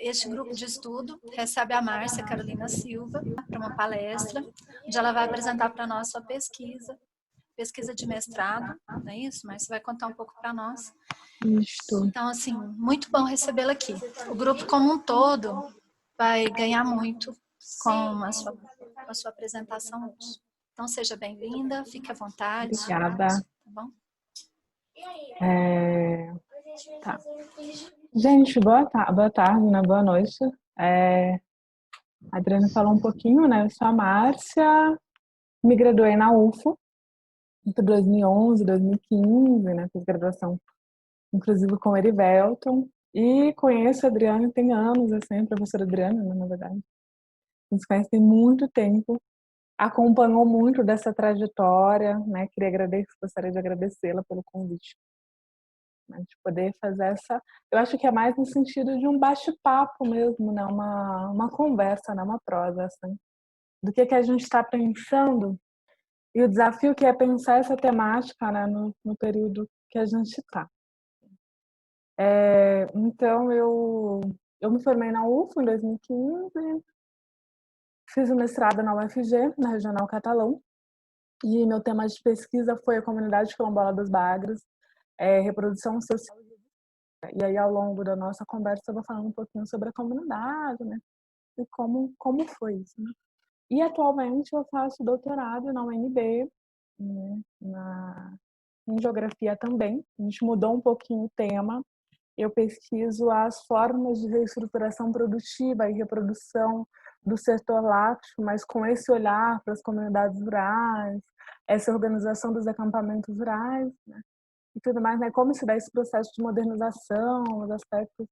Este grupo de estudo recebe a Márcia Carolina Silva para uma palestra, onde ela vai apresentar para nós sua pesquisa de mestrado, não é isso? Mas você vai contar um pouco para nós. Isto. Então, assim, muito bom recebê-la aqui. O grupo como um todo vai ganhar muito com a sua apresentação hoje. Então, seja bem-vinda, fique à vontade. Obrigada. Tá bom? Tá. Gente, boa tarde, né? Boa noite. A Adriana falou um pouquinho, né? Eu sou a Márcia, me graduei na UFO entre 2011 e 2015, né? Fiz graduação, inclusive, com o Erivelton. E conheço a Adriana tem anos, assim, a professora Adriana, né, na verdade. A gente se conhece tem muito tempo. Acompanhou muito dessa trajetória, né? Gostaria de agradecê-la pelo convite. De poder fazer essa... Eu acho que é mais no sentido de um bate-papo mesmo, né? Uma conversa, né? Uma prosa, assim. Do que a gente está pensando e o desafio que é pensar essa temática, né? No período que a gente está. Então, eu me formei na UFO em 2015, fiz o mestrado na UFG, na Regional Catalão, e meu tema de pesquisa foi a comunidade quilombola dos Bagres, reprodução social. E aí, ao longo da nossa conversa, eu vou falando um pouquinho sobre a comunidade, né? E como foi isso, né? E, atualmente, eu faço doutorado na UNB, né? Em geografia também. A gente mudou um pouquinho o tema. Eu pesquiso as formas de reestruturação produtiva e reprodução do setor lácteo, mas com esse olhar para as comunidades rurais, essa organização dos acampamentos rurais, né? E tudo mais, né? Como se dá esse processo de modernização, os aspectos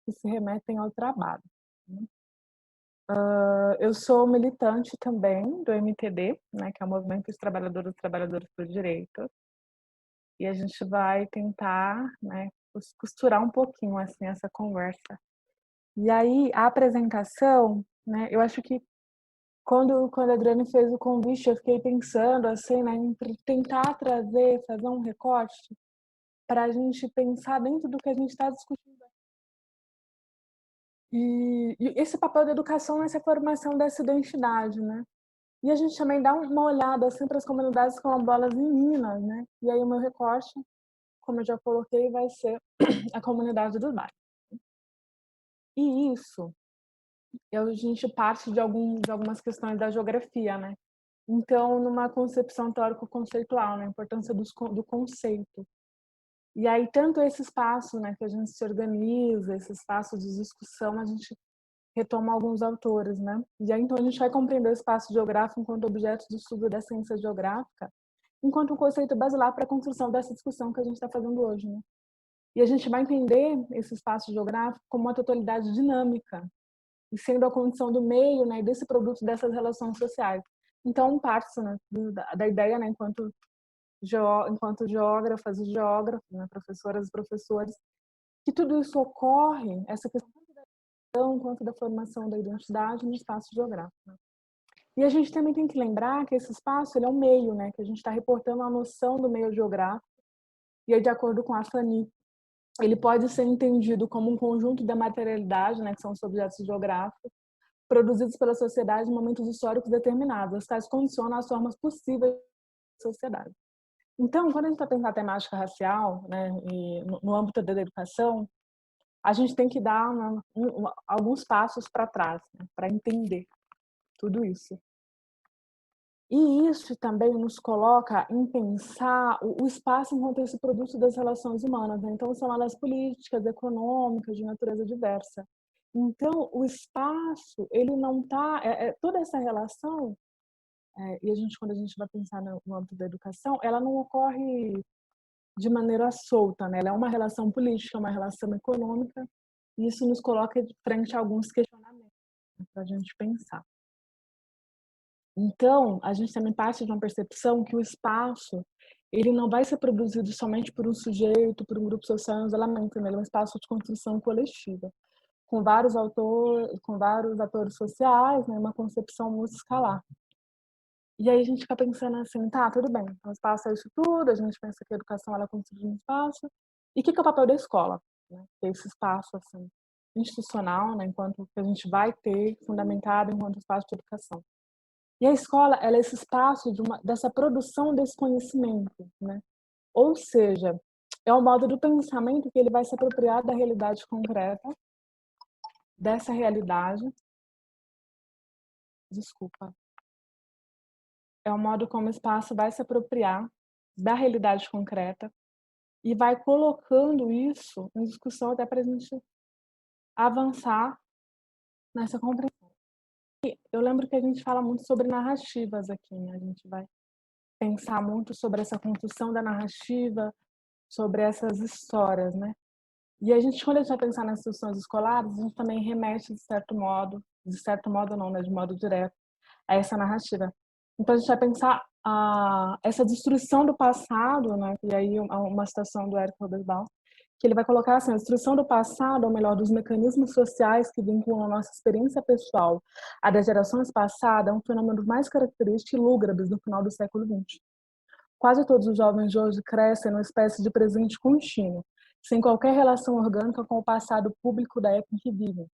que se remetem ao trabalho. Eu sou militante também do MTD, né, que é o Movimento dos Trabalhadores e Trabalhadoras por Direito, e a gente vai tentar, né, costurar um pouquinho assim essa conversa. E aí a apresentação, né, eu acho que quando a Adriane fez o convite, eu fiquei pensando assim, né, em tentar fazer um recorte para a gente pensar dentro do que a gente está discutindo. E esse papel da educação nessa formação dessa identidade, né? E a gente também dá uma olhada assim para as comunidades quilombolas em Minas, né? E aí o meu recorte, como eu já coloquei, vai ser a comunidade dos bairros. E isso, a gente parte de algumas questões da geografia, né? Então, numa concepção teórico-conceitual, né? A importância do conceito. E aí, tanto esse espaço, né, que a gente se organiza, esse espaço de discussão, a gente retoma alguns autores, né? E aí, então, a gente vai compreender o espaço geográfico enquanto objeto de estudo da ciência geográfica, enquanto um conceito basilar para a construção dessa discussão que a gente está fazendo hoje, né? E a gente vai entender esse espaço geográfico como uma totalidade dinâmica, e sendo a condição do meio, né, desse produto dessas relações sociais. Então, parte, né, da ideia, né, enquanto geógrafas e geógrafos, né, professoras e professores, que tudo isso ocorre, essa questão quanto da formação da identidade no espaço geográfico. Né? E a gente também tem que lembrar que esse espaço ele é um meio, né, que a gente está reportando a noção do meio geográfico, e aí, de acordo com a Fanny, ele pode ser entendido como um conjunto da materialidade, né, que são os objetos geográficos, produzidos pela sociedade em momentos históricos determinados, os quais condicionam as formas possíveis da sociedade. Então, quando a gente está pensando na temática racial, né, e no âmbito da educação, a gente tem que dar alguns passos para trás, né, para entender tudo isso. E isso também nos coloca em pensar o espaço enquanto esse produto das relações humanas. Né? Então, são elas políticas, econômicas, de natureza diversa. Então, o espaço, ele não está... toda essa relação, e quando a gente vai pensar no âmbito da educação, ela não ocorre de maneira solta, né? Ela é uma relação política, uma relação econômica, e isso nos coloca frente a alguns questionamentos para a gente pensar. Então, a gente também parte de uma percepção que o espaço ele não vai ser produzido somente por um sujeito, por um grupo social em isolamento, né? Ele é um espaço de construção coletiva, com vários atores sociais, né? Uma concepção multiscalar. E aí a gente fica pensando assim, tá, tudo bem, o espaço é isso tudo, a gente pensa que a educação ela construi um espaço, e o que é o papel da escola? Né? Esse espaço, assim. institucional, né, enquanto que a gente vai ter fundamentado enquanto espaço de educação. E a escola, ela é esse espaço dessa produção desse conhecimento, né? Ou seja, é um modo do pensamento que ele vai se apropriar da realidade concreta, dessa realidade. Desculpa. É um modo como o espaço vai se apropriar da realidade concreta e vai colocando isso em discussão até para a gente avançar nessa compreensão. Eu lembro que a gente fala muito sobre narrativas aqui, né? A gente vai pensar muito sobre essa construção da narrativa, sobre essas histórias, né? E a gente, quando a gente vai pensar nas instituições escolares, a gente também remete, de certo modo não, né? De modo direto, a essa narrativa. Então a gente vai pensar essa destruição do passado, né? E aí uma citação do Érico Hobsbawm, que ele vai colocar assim: a destruição do passado, ou melhor, dos mecanismos sociais que vinculam a nossa experiência pessoal à das gerações passadas, é um fenômeno mais característico e lúgubre do final do século XX. Quase todos os jovens de hoje crescem numa espécie de presente contínuo, sem qualquer relação orgânica com o passado público da época em que vivem.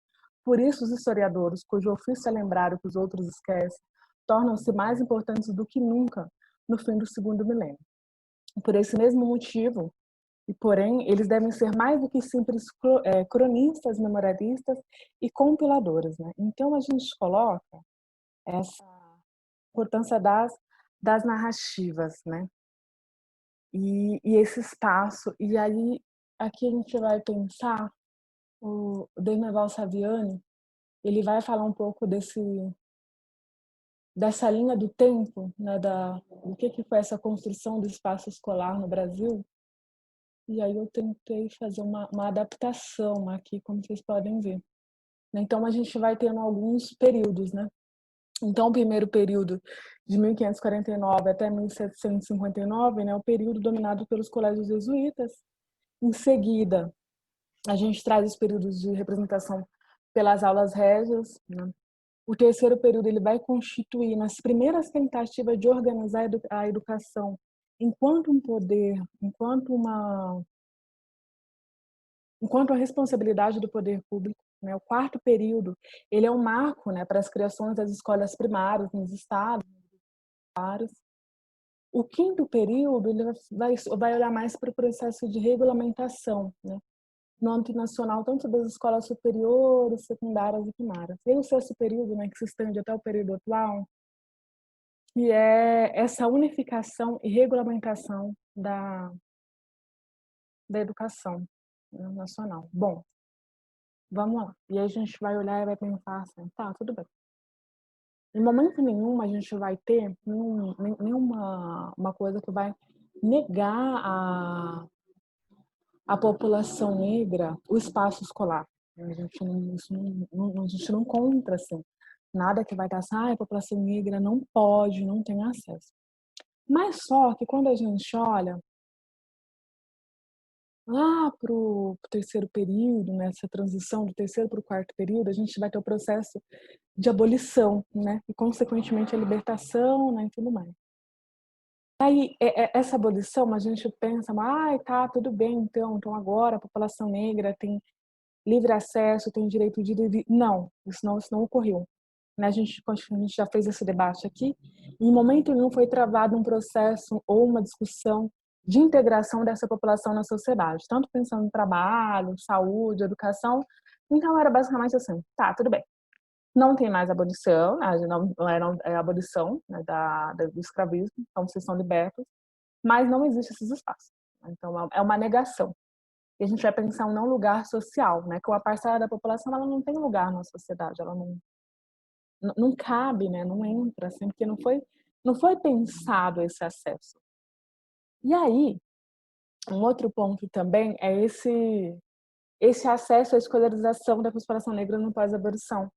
Por isso, os historiadores, cujo ofício é lembrar o que os outros esquecem, tornam-se mais importantes do que nunca no fim do segundo milênio. Por esse mesmo motivo, e porém, eles devem ser mais do que simples cronistas, memorialistas e compiladores, né? Então, a gente coloca essa importância das narrativas, né? E esse espaço. E aí, aqui a gente vai pensar, o Dermeval Saviani, ele vai falar um pouco dessa linha do tempo, né, do que foi essa construção do espaço escolar no Brasil. E aí eu tentei fazer uma adaptação aqui, como vocês podem ver. Então, a gente vai tendo alguns períodos, né? Então, o primeiro período, de 1549 até 1759, né, é o período dominado pelos colégios jesuítas. Em seguida, a gente traz os períodos de representação pelas aulas régias, né? O terceiro período ele vai constituir nas primeiras tentativas de organizar a educação enquanto um poder, enquanto a responsabilidade do poder público, né? O quarto período ele é um marco, né, para as criações das escolas primárias nos estados. O quinto período ele vai olhar mais para o processo de regulamentação, né, no âmbito nacional, tanto das escolas superiores, secundárias e primárias. E o sexto período, né, que se estende até o período atual, que é essa unificação e regulamentação da educação, né, nacional. Bom, vamos lá. E aí a gente vai olhar e vai pensar assim, tá, tudo bem. Em momento nenhum a gente vai ter nenhuma uma coisa que vai negar a população negra o espaço escolar. A gente a gente não encontra assim, nada que vai estar assim, a população negra não pode, não tem acesso. Mas só que quando a gente olha lá para o terceiro período, nessa transição do terceiro para o quarto período, a gente vai ter o processo de abolição, né? E, consequentemente, a libertação, né? E tudo mais. Aí, essa abolição, a gente pensa, tá, tudo bem, então agora a população negra tem livre acesso, tem direito de ir. Não, isso não ocorreu. Né? A gente já fez esse debate aqui, e em momento nenhum foi travado um processo ou uma discussão de integração dessa população na sociedade, tanto pensando em trabalho, saúde, educação. Então era basicamente assim, tá, tudo bem. Não tem mais abolição, não era a abolição, né, do escravismo, então vocês são libertos, mas não existe esses espaços. Então é uma negação. E a gente vai pensar um não lugar social, né? Que uma parcela da população ela não tem lugar na sociedade, ela não cabe, né? Não entra, assim, porque não foi pensado esse acesso. E aí, um outro ponto também é esse acesso à escolarização da população negra no pós-abolição,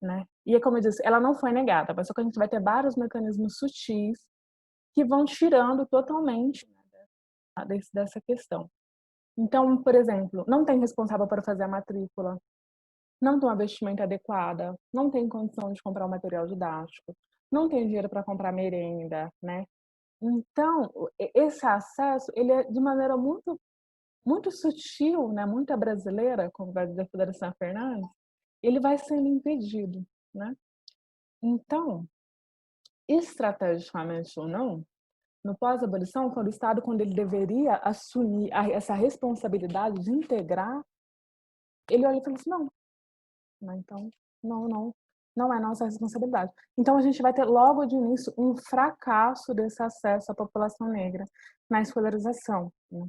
né? E é como eu disse, ela não foi negada, mas só que a gente vai ter vários mecanismos sutis que vão tirando totalmente, né, dessa questão. Então, por exemplo, não tem responsável para fazer a matrícula, não tem uma vestimenta adequada, não tem condição de comprar o material didático, não tem dinheiro para comprar merenda, né? Então, esse acesso, ele é de maneira muito muito sutil, né, muito brasileira, como vai dizer a Federação Fernandes, ele vai sendo impedido, né? Então, estrategicamente ou não, no pós-abolição, quando o Estado, quando ele deveria assumir essa responsabilidade de integrar, ele olha e fala assim, não, né, então, não é nossa responsabilidade. Então, a gente vai ter logo de início um fracasso desse acesso à população negra na escolarização, né?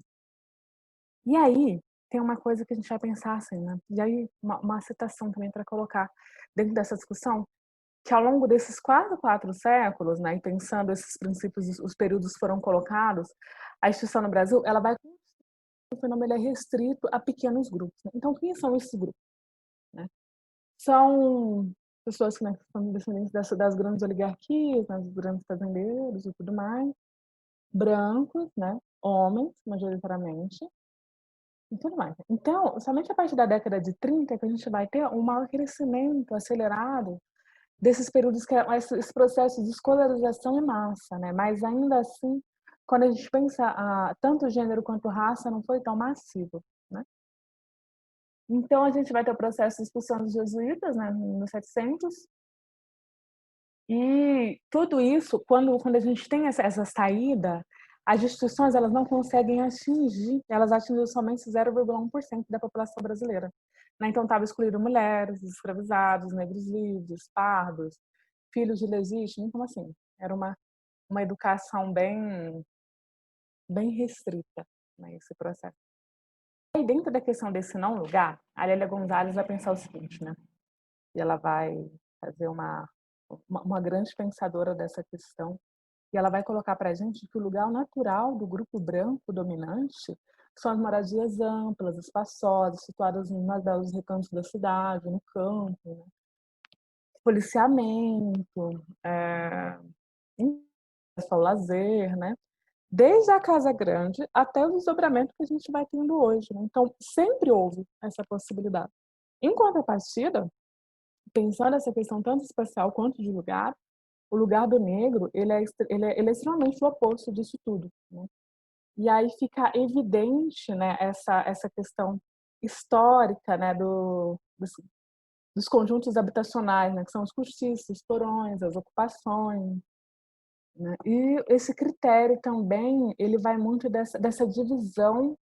E aí, tem uma coisa que a gente vai pensar assim, né? E aí, uma citação também para colocar dentro dessa discussão, que ao longo desses quase 4 séculos, né, e pensando esses princípios, os períodos foram colocados, a instituição no Brasil, ela vai, o fenômeno é restrito a pequenos grupos, né? Então, quem são esses grupos, né? São pessoas que, né, são descendentes das grandes oligarquias, né, dos grandes fazendeiros e tudo mais, brancos, né, homens, majoritariamente, e tudo mais. Então, somente a partir da década de 30 que a gente vai ter um maior crescimento acelerado desses períodos que é esse processo de escolarização em massa, né? Mas ainda assim, quando a gente pensa tanto gênero quanto raça, não foi tão massivo, né? Então a gente vai ter o processo de expulsão dos jesuítas, né, nos 700, e tudo isso, quando a gente tem essa saída, as instituições elas não conseguem atingir, elas atingem somente 0,1% da população brasileira, né? Então estava excluído mulheres, escravizados, negros livres, pardos, filhos de legítimo, então assim, era uma educação bem restrita, né, esse processo. E dentro da questão desse não lugar, a Lélia Gonzalez vai pensar o seguinte, né? E ela vai fazer uma grande pensadora dessa questão, e ela vai colocar para a gente que o lugar natural do grupo branco dominante são as moradias amplas, espaçosas, situadas nos mais belos recantos da cidade, no campo, né? Policiamento, acesso ao lazer, né? Desde a casa grande até o desdobramento que a gente vai tendo hoje, né? Então, sempre houve essa possibilidade. Em contrapartida, pensando essa questão tanto espacial quanto de lugar, o lugar do negro ele é extremamente o oposto disso tudo, né? E aí fica evidente, né, essa questão histórica, né, dos conjuntos habitacionais, né, que são os cortiços, os porões, as ocupações, né? E esse critério também ele vai muito dessa divisão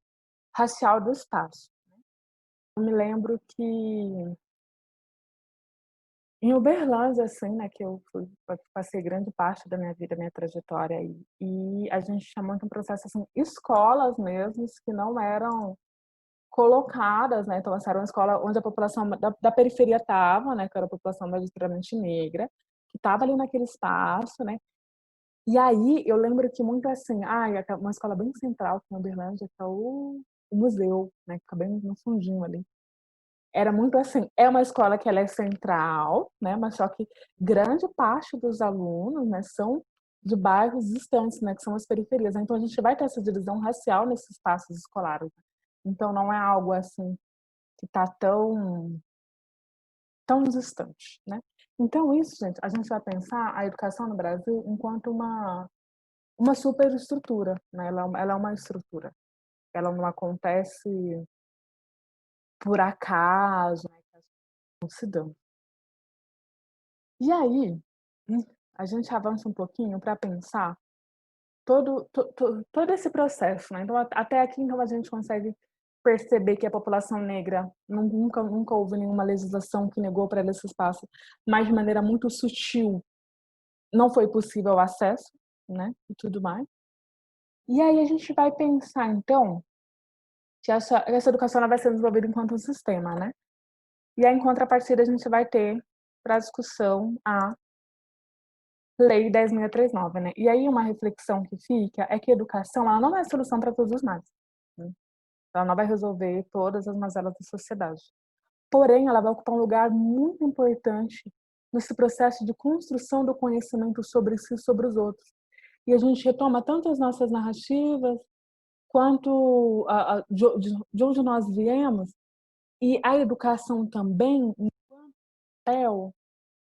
racial do espaço. Eu me lembro que em Uberlândia, assim, né, que eu passei grande parte da minha vida, minha trajetória aí, e a gente tinha muito um processo, assim, escolas mesmo, que não eram colocadas, né, então essa era uma escola onde a população da periferia estava, né, que era a população majoritariamente negra, que estava ali naquele espaço, né, e aí eu lembro que muito assim, uma escola bem central aqui em Uberlândia, que é o museu, né, que fica bem no fundinho ali. Era muito assim, é uma escola que ela é central, né, mas só que grande parte dos alunos, né, são de bairros distantes, né, que são as periferias. Então a gente vai ter essa divisão racial nesses espaços escolares. Então não é algo assim que está tão distante, né? Então isso, gente, a gente vai pensar a educação no Brasil enquanto uma superestrutura, né? Ela é uma estrutura. Ela não acontece por acaso, né? Não se dão. E aí, a gente avança um pouquinho para pensar todo esse processo, né? Então, até aqui, então, a gente consegue perceber que a população negra nunca houve nenhuma legislação que negou para ela esse espaço, mas de maneira muito sutil não foi possível o acesso, né? E tudo mais. E aí a gente vai pensar, então, que essa educação ela vai ser desenvolvida enquanto um sistema, né? E aí, em contrapartida, a gente vai ter para discussão a Lei 10.639, né? E aí uma reflexão que fica é que a educação ela não é a solução para todos os males, né? Ela não vai resolver todas as mazelas da sociedade. Porém, ela vai ocupar um lugar muito importante nesse processo de construção do conhecimento sobre si e sobre os outros. E a gente retoma tanto as nossas narrativas, quanto de onde nós viemos, e a educação também, enquanto papel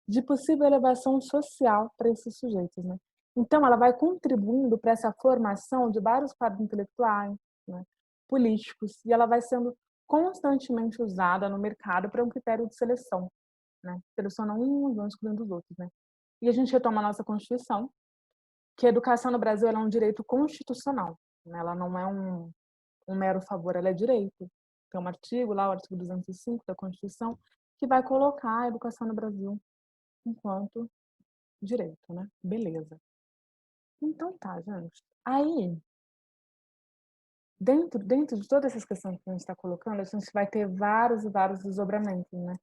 de possível elevação social para esses sujeitos, né? Então, ela vai contribuindo para essa formação de vários quadros intelectuais, né? políticos, e ela vai sendo constantemente usada no mercado para um critério de seleção, né? Seleciona uns, vão excluindo os outros, né? E a gente retoma a nossa Constituição, que a educação no Brasil ela é um direito constitucional, né? Ela não é um mero favor, ela é direito. Tem um artigo lá, o artigo 205 da Constituição, que vai colocar a educação no Brasil enquanto direito, né? Beleza. Então tá, gente. Aí, dentro de todas essas questões que a gente está colocando, a gente vai ter vários e vários desdobramentos, né?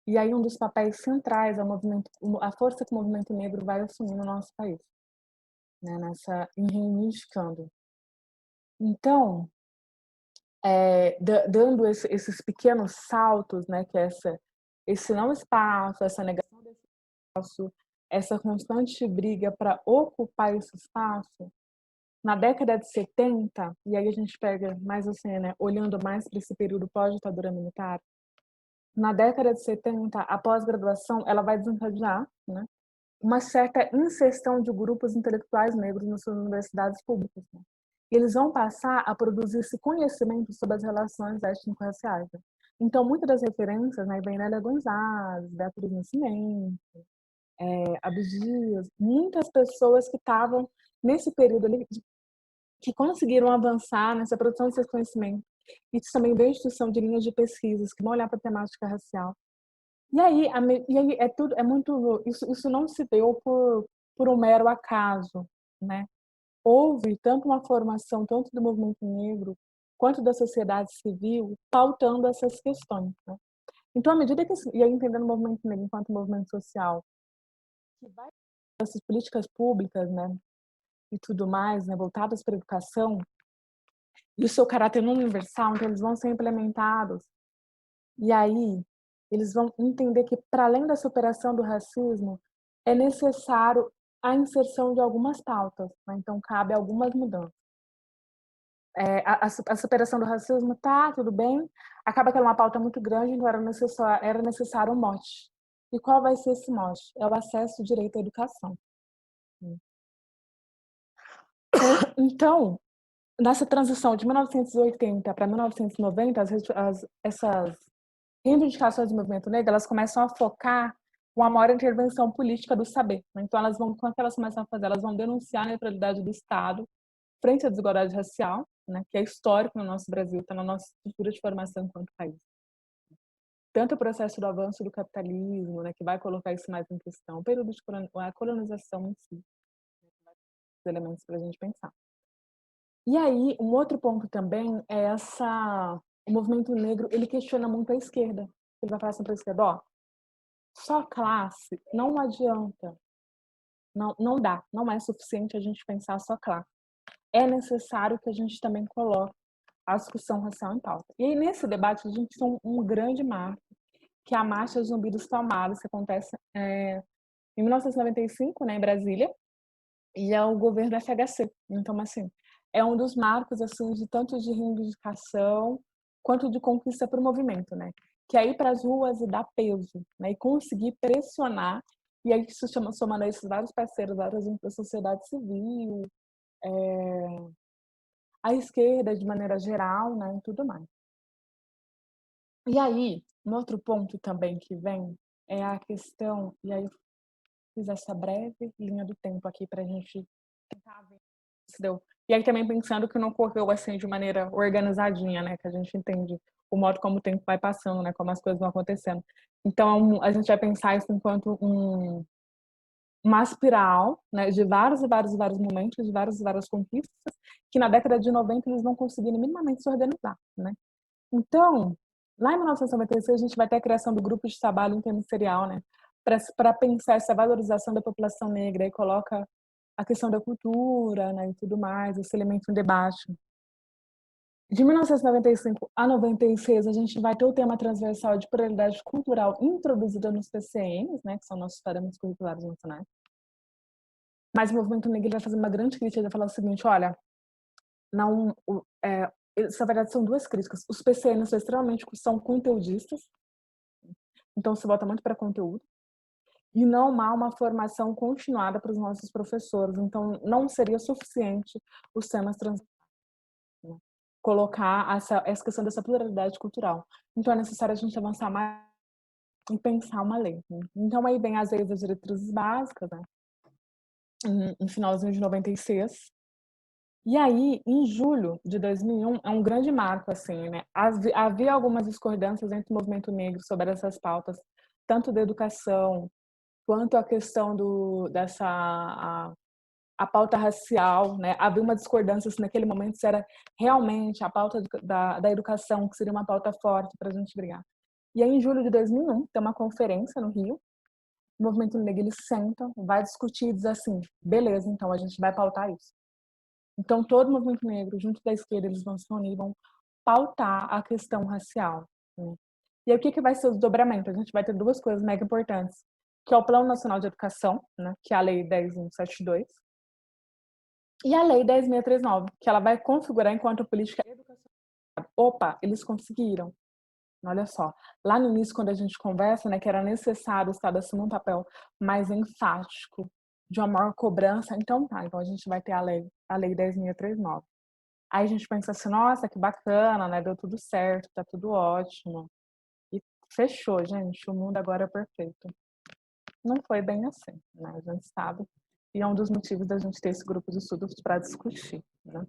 E aí um dos papéis centrais é o movimento, a força que o movimento negro vai assumir no nosso país, né? Em reivindicando. Então, dando esses pequenos saltos, né? Que é esse não espaço, essa negação desse espaço, essa constante briga para ocupar esse espaço. Na década de 70, e aí a gente pega mais assim, né, olhando mais para esse período pós-ditadura militar, na década de 70, a pós-graduação ela vai desencadear, né, uma certa inserção de grupos intelectuais negros nas suas universidades públicas. Né? E eles vão passar a produzir esse conhecimento sobre as relações étnico-raciais. Né? Então, muitas das referências, né, vem Nélia Gonzalez, Beatriz Nascimento, Abdias Dias, muitas pessoas que estavam nesse período ali que conseguiram avançar nessa produção desse conhecimento. Isso também veio a instituição de linhas de pesquisas que vão olhar para a temática racial. E aí é tudo, é muito, isso não se deu por um mero acaso, né? Houve tanto uma formação, tanto do movimento negro, quanto da sociedade civil, pautando essas questões, né? Então, à medida que, e aí entendendo o movimento negro enquanto movimento social, que vai essas políticas públicas, né, e tudo mais, né, voltadas para a educação, e o seu caráter universal, então eles vão ser implementados. E aí, eles vão entender que, para além da superação do racismo, é necessário a inserção de algumas pautas. Né? Então, cabe algumas mudanças. A superação do racismo, tá, tudo bem. Acaba que era uma pauta muito grande, então era necessário um mote. E qual vai ser esse mote? É o acesso direito à educação. Então, nessa transição de 1980 para 1990, essas reivindicações do movimento negro, elas começam a focar uma maior intervenção política do saber. Né? Então, como elas começam a fazer? Elas vão denunciar a neutralidade do Estado frente à desigualdade racial, né? Que é histórico no nosso Brasil, está na nossa estrutura de formação enquanto país. Tanto o processo do avanço do capitalismo, né, que vai colocar isso mais em questão, o período de a colonização em si, os elementos para a gente pensar. E aí, um outro ponto também é o movimento negro, ele questiona muito a esquerda. Ele vai falar assim para a esquerda, ó, só classe não adianta, não dá, não é suficiente a gente pensar só classe. É necessário que a gente também coloque a discussão racial em pauta. E aí, nesse debate, a gente tem um grande marco, que é a Marcha Zumbi dos Palmares, que acontece em 1995, né, em Brasília, e é o governo FHC. Então, assim, é um dos marcos, assim, de tanto de reivindicação quanto de conquista para o movimento, né? Que é ir para as ruas e dar peso, né? E conseguir pressionar, e aí isso somando a esses vários parceiros, da sociedade civil, a esquerda de maneira geral, né? E tudo mais. E aí, um outro ponto também que vem é a questão, e aí eu fiz essa breve linha do tempo aqui para a gente tentar ver se deu. E aí também pensando que não ocorreu assim de maneira organizadinha, né? Que a gente entende o modo como o tempo vai passando, né? Como as coisas vão acontecendo. Então, a gente vai pensar isso enquanto uma espiral, né? De vários e vários e vários momentos, de várias e várias conquistas, que na década de 90 eles não conseguiram minimamente se organizar, né? Então, lá em 1996, a gente vai ter a criação do grupo de trabalho interministerial, né? Para pensar essa valorização da população negra e coloca a questão da cultura, né, e tudo mais, esse elemento em debate. De 1995 a 96, a gente vai ter o tema transversal de pluralidade cultural introduzida nos PCNs, né, que são nossos parâmetros curriculares nacionais. Mas o movimento negro vai fazer uma grande crítica, ele vai falar o seguinte, olha, não, na verdade são duas críticas. Os PCNs são conteudistas, então se volta muito para conteúdo, e não há uma formação continuada para os nossos professores, então não seria suficiente os temas transversais. colocar essa questão dessa pluralidade cultural. Então, é necessário a gente avançar mais e pensar uma lei. Né? Então, aí vem as leis das diretrizes básicas, né? Em finalzinho de 96. E aí, em julho de 2001, é um grande marco, assim, né? Havia algumas discordâncias entre o movimento negro sobre essas pautas, tanto da educação, quanto a questão a pauta racial, né? Havia uma discordância assim, naquele momento se era realmente a pauta da educação, que seria uma pauta forte para a gente brigar. E aí, em julho de 2001, tem uma conferência no Rio, o movimento negro, eles sentam, vai discutir e diz assim, beleza, então a gente vai pautar isso. Então, todo o movimento negro, junto da esquerda, eles vão se unir, vão pautar a questão racial. Né? E aí, o que vai ser o desdobramento? A gente vai ter duas coisas mega importantes, que é o Plano Nacional de Educação, né, que é a Lei 10.172, e a Lei 10.639, que ela vai configurar enquanto política educacional. Opa, eles conseguiram. Olha só, lá no início, quando a gente conversa, né, que era necessário o Estado assumir um papel mais enfático, de uma maior cobrança, então tá, então a gente vai ter a lei 10.639. Aí a gente pensa assim, nossa, que bacana, né, deu tudo certo, tá tudo ótimo. E fechou, gente, o mundo agora é perfeito. Não foi bem assim, né, a gente sabe. E é um dos motivos da gente ter esse grupo de estudos para discutir, né.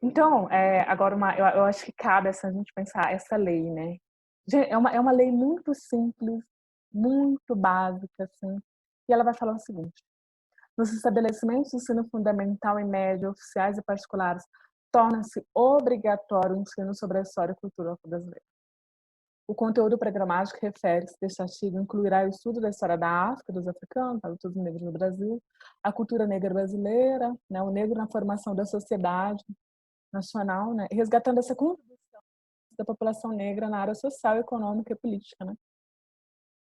Então, agora eu acho que cabe a gente pensar essa lei, né? É uma lei muito simples, muito básica, assim, e ela vai falar o seguinte: nos estabelecimentos de ensino fundamental e médio, oficiais e particulares, torna-se obrigatório o ensino sobre a história e cultura brasileira. O conteúdo programático refere-se deste artigo incluirá o estudo da história da África, dos africanos, dos negros no Brasil, a cultura negra brasileira, né, o negro na formação da sociedade nacional, né, resgatando essa contribuição da população negra na área social, econômica e política, né,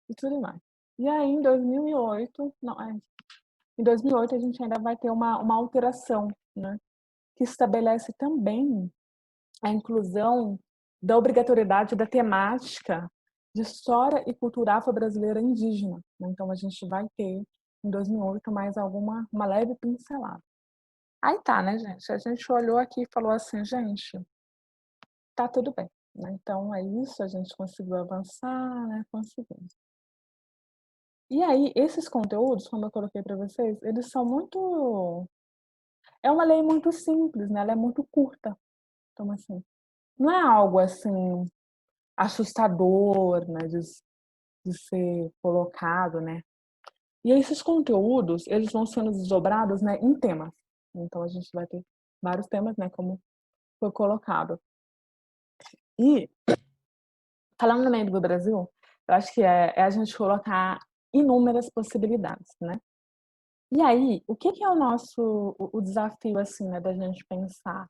e tudo mais. E aí, em 2008, em 2008 a gente ainda vai ter uma alteração, né, que estabelece também a inclusão da obrigatoriedade da temática de história e cultura afro-brasileira indígena. Né? Então, a gente vai ter, em 2008, mais uma leve pincelada. Aí tá, né, gente? A gente olhou aqui e falou assim, gente, tá tudo bem. Né? Então, é isso, a gente conseguiu avançar, né? Conseguimos. E aí, esses conteúdos, como eu coloquei para vocês, eles são muito... É uma lei muito simples, né? Ela é muito curta. Então, assim, não é algo, assim, assustador, né? De ser colocado, né? E esses conteúdos, eles vão sendo desdobrados, né, em temas. Então, a gente vai ter vários temas, né, como foi colocado. E, falando no meio do Brasil, eu acho que é a gente colocar inúmeras possibilidades, né? E aí, o que é o desafio, assim, né, da gente pensar?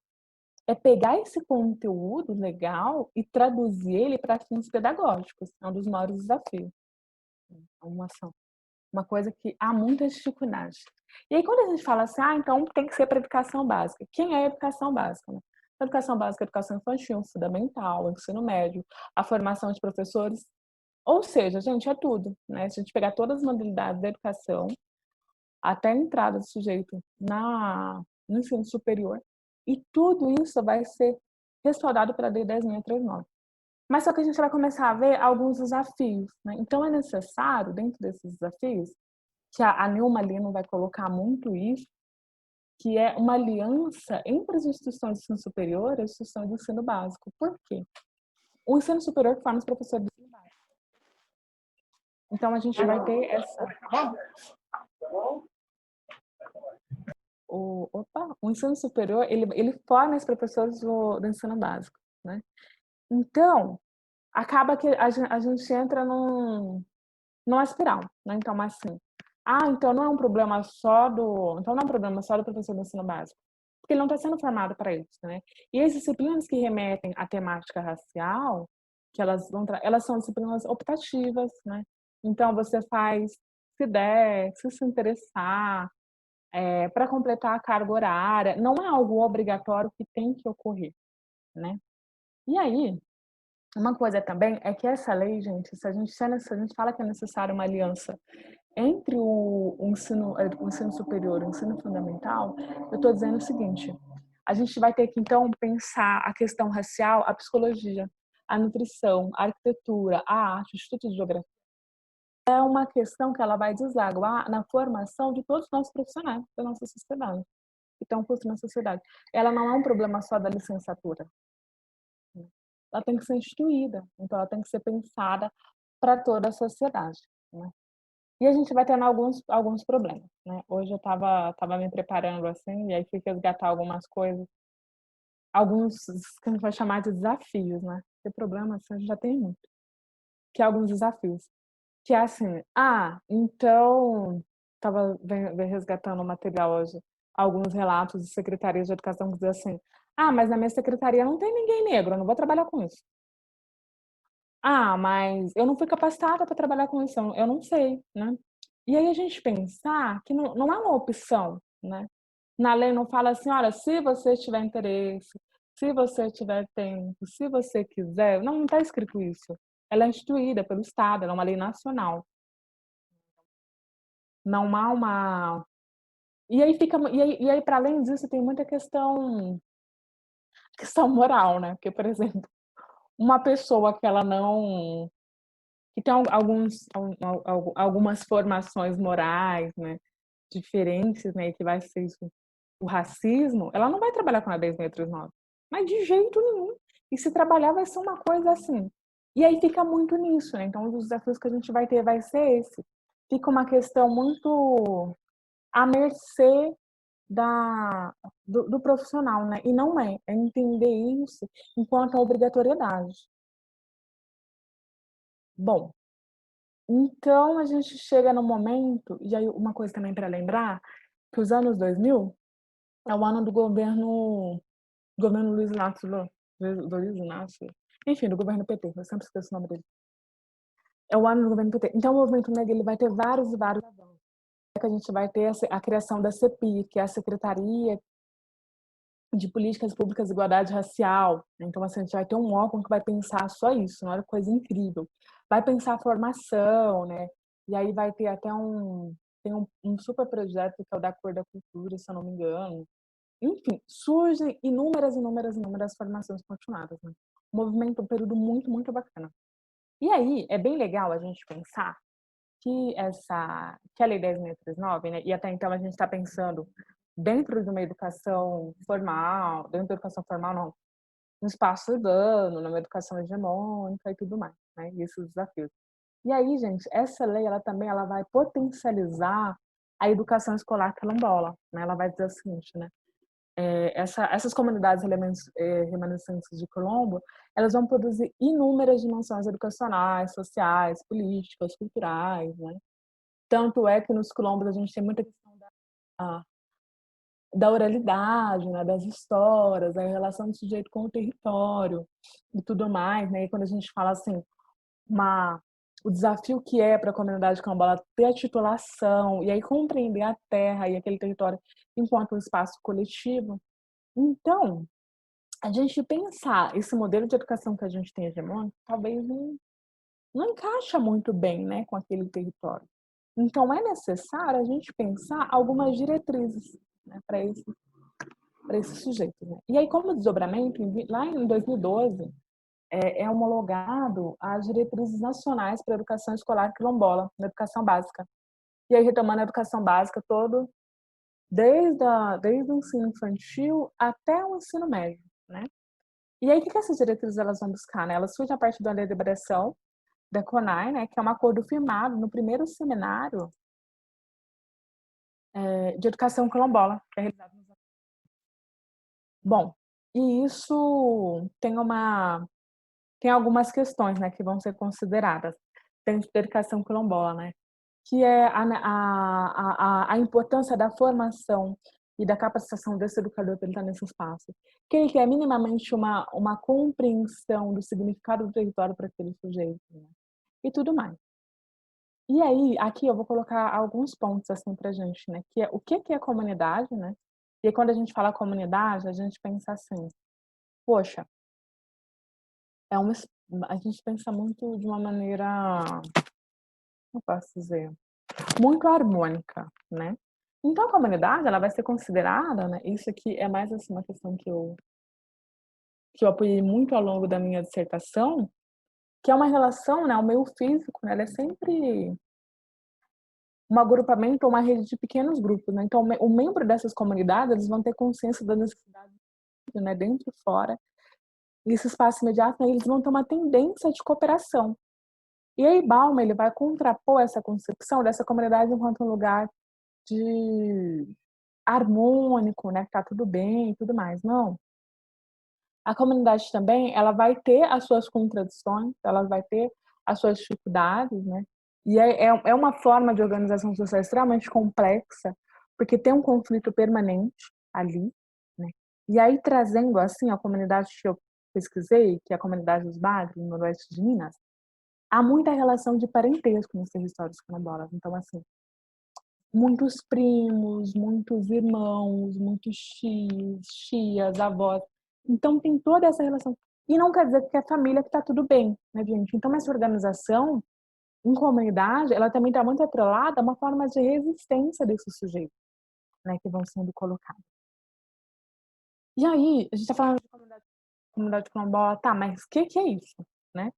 É pegar esse conteúdo legal e traduzir ele para fins pedagógicos. É um dos maiores desafios. Uma ação. Uma coisa que há muita dificuldade. E aí, quando a gente fala assim, então tem que ser para educação básica. Quem é a educação básica? Né? A educação básica é a educação infantil, fundamental, ensino médio, a formação de professores. Ou seja, gente, é tudo. Né? Se a gente pegar todas as modalidades da educação, até a entrada do sujeito no ensino superior, e tudo isso vai ser respaldado pela Lei 10.639. Mas só que a gente vai começar a ver alguns desafios. Né? Então, é necessário, dentro desses desafios, que a Nilma Lino vai colocar muito isso, que é uma aliança entre as instituições de ensino superior e as instituições de ensino básico. Por quê? O ensino superior forma os professores do ensino básico. Então, a gente vai ter o ensino superior, ele forma os professores do ensino básico. Né? Então, acaba que a gente entra numa espiral. Né? Então, assim, então não é um problema só do professor do ensino básico, porque ele não está sendo formado para isso, né? E as disciplinas que remetem à temática racial, que elas são disciplinas optativas, né? Então você faz, se der, se interessar, para completar a carga horária, não é algo obrigatório que tem que ocorrer, né? E aí, uma coisa também é que essa lei, gente, se a gente fala que é necessária uma aliança entre o ensino superior e o ensino fundamental, eu estou dizendo o seguinte: a gente vai ter que, então, pensar a questão racial, a psicologia, a nutrição, a arquitetura, a arte, o Instituto de Geografia. É uma questão que ela vai desaguar na formação de todos os nossos profissionais da nossa sociedade, que estão curso na sociedade. Ela não é um problema só da licenciatura. Ela tem que ser instituída, então ela tem que ser pensada para toda a sociedade, né? E a gente vai tendo alguns problemas, né? Hoje eu tava me preparando assim, e aí fui resgatar algumas coisas, alguns que a gente vai chamar de desafios, né? Porque problema assim, a gente já tem muito, que é alguns desafios. Que é assim, então estava resgatando o material hoje, alguns relatos de secretarias de educação que dizem assim: mas na minha secretaria não tem ninguém negro, eu não vou trabalhar com isso. Mas eu não fui capacitada para trabalhar com isso, eu não sei, né. E aí a gente pensar que não é uma opção, né. Na lei não fala assim: "Olha, se você tiver interesse, se você tiver tempo, se você quiser", não está escrito isso. Ela é instituída pelo Estado, ela é uma lei nacional. Não há uma e aí para além disso tem muita questão moral, né, porque, por exemplo, uma pessoa que ela não que tem algumas formações morais, né, diferentes, né, e que vai ser isso, o racismo, ela não vai trabalhar com a 10.639, mas de jeito nenhum. E se trabalhar vai ser uma coisa assim. E aí fica muito nisso, né, então um dos desafios que a gente vai ter vai ser esse. Fica uma questão muito à mercê do profissional, né, e não é entender isso enquanto obrigatoriedade. Bom, então a gente chega no momento e aí uma coisa também para lembrar, que os anos 2000 é o ano do governo Luiz Inácio Luiz Inácio, enfim, do governo PT, eu sempre esqueço o nome dele. É o ano do governo PT. Então o movimento negro ele vai ter vários e vários avanços. Que a gente vai ter a criação da CPI, que é a Secretaria de Políticas Públicas de Igualdade Racial. Então, assim, a gente vai ter um órgão que vai pensar só isso, não é coisa incrível. Vai pensar a formação, né? E aí vai ter até tem um super projeto que é o da Cor da Cultura, se eu não me engano. Enfim, surgem inúmeras formações continuadas, né? Um movimento, um período muito, muito bacana. E aí, é bem legal a gente pensar que a Lei 10.639, né, e até então a gente está pensando dentro de uma educação formal, dentro da educação formal não, no espaço urbano, numa educação hegemônica e tudo mais, né, e esses desafios. E aí, gente, essa lei, ela vai potencializar a educação escolar quilombola, né, ela vai dizer o seguinte, né, essas comunidades remanescentes de Quilombo, elas vão produzir inúmeras dimensões educacionais, sociais, políticas, culturais, né, tanto é que nos quilombos a gente tem muita questão da oralidade, né, das histórias, da relação do sujeito com o território e tudo mais, né? E quando a gente fala assim, o desafio que é para a comunidade quilombola ter a titulação e aí compreender a terra e aquele território enquanto um espaço coletivo. Então, a gente pensar esse modelo de educação que a gente tem hegemônico, talvez não encaixa muito bem, né, com aquele território. Então, é necessário a gente pensar algumas diretrizes, né, para esse sujeito. Né? E aí, como desdobramento, lá em 2012, é homologado as diretrizes nacionais para a educação escolar quilombola, na educação básica. E aí, retomando a educação básica todo, desde o ensino infantil até o ensino médio. Né? E aí, o que essas diretrizes elas vão buscar? Né? Elas surgem a partir da deliberação da CONAI, né, que é um acordo firmado no primeiro seminário de educação quilombola, que é realizado nos anos. Bom, e isso tem algumas questões, né, que vão ser consideradas dentro da educação quilombola, né, que é a importância da formação e da capacitação desse educador para ele estar nesse espaço. Que ele quer minimamente uma compreensão do significado do território para aquele sujeito, né, e tudo mais. E aí, aqui eu vou colocar alguns pontos, assim, pra gente, né, que é o que é comunidade, né, e aí quando a gente fala comunidade, a gente pensa assim: "Poxa, é uma es", a gente pensa muito de uma maneira, como eu posso dizer, muito harmônica, né. Então, a comunidade, ela vai ser considerada, né? Isso aqui é mais assim, uma questão que eu apoiei muito ao longo da minha dissertação, que é uma relação, né? O meio físico, né? Ela é sempre um agrupamento ou uma rede de pequenos grupos, né? Então, o membro dessas comunidades, eles vão ter consciência da necessidade, né? Dentro e fora. E esse espaço imediato, né? Eles vão ter uma tendência de cooperação. E aí, Bauman, ele vai contrapor essa concepção dessa comunidade enquanto um lugar de harmônico, né? Que tá tudo bem e tudo mais. Não. A comunidade também, ela vai ter as suas contradições, ela vai ter as suas dificuldades, né? E é uma forma de organização social extremamente complexa, porque tem um conflito permanente ali, né? E aí, trazendo, assim, a comunidade que eu pesquisei, que é a comunidade dos Bagres, no noroeste de Minas, há muita relação de parentesco nos territórios quilombolas. Então, assim, muitos primos, muitos irmãos, muitos tios, tias, avós. Então tem toda essa relação. E não quer dizer que é a família que está tudo bem, né, gente? Então essa organização em comunidade, ela também está muito atrelada a uma forma de resistência desses sujeitos, né, que vão sendo colocados. E aí, a gente está falando de comunidade quilombola, tá, mas o que é isso, né?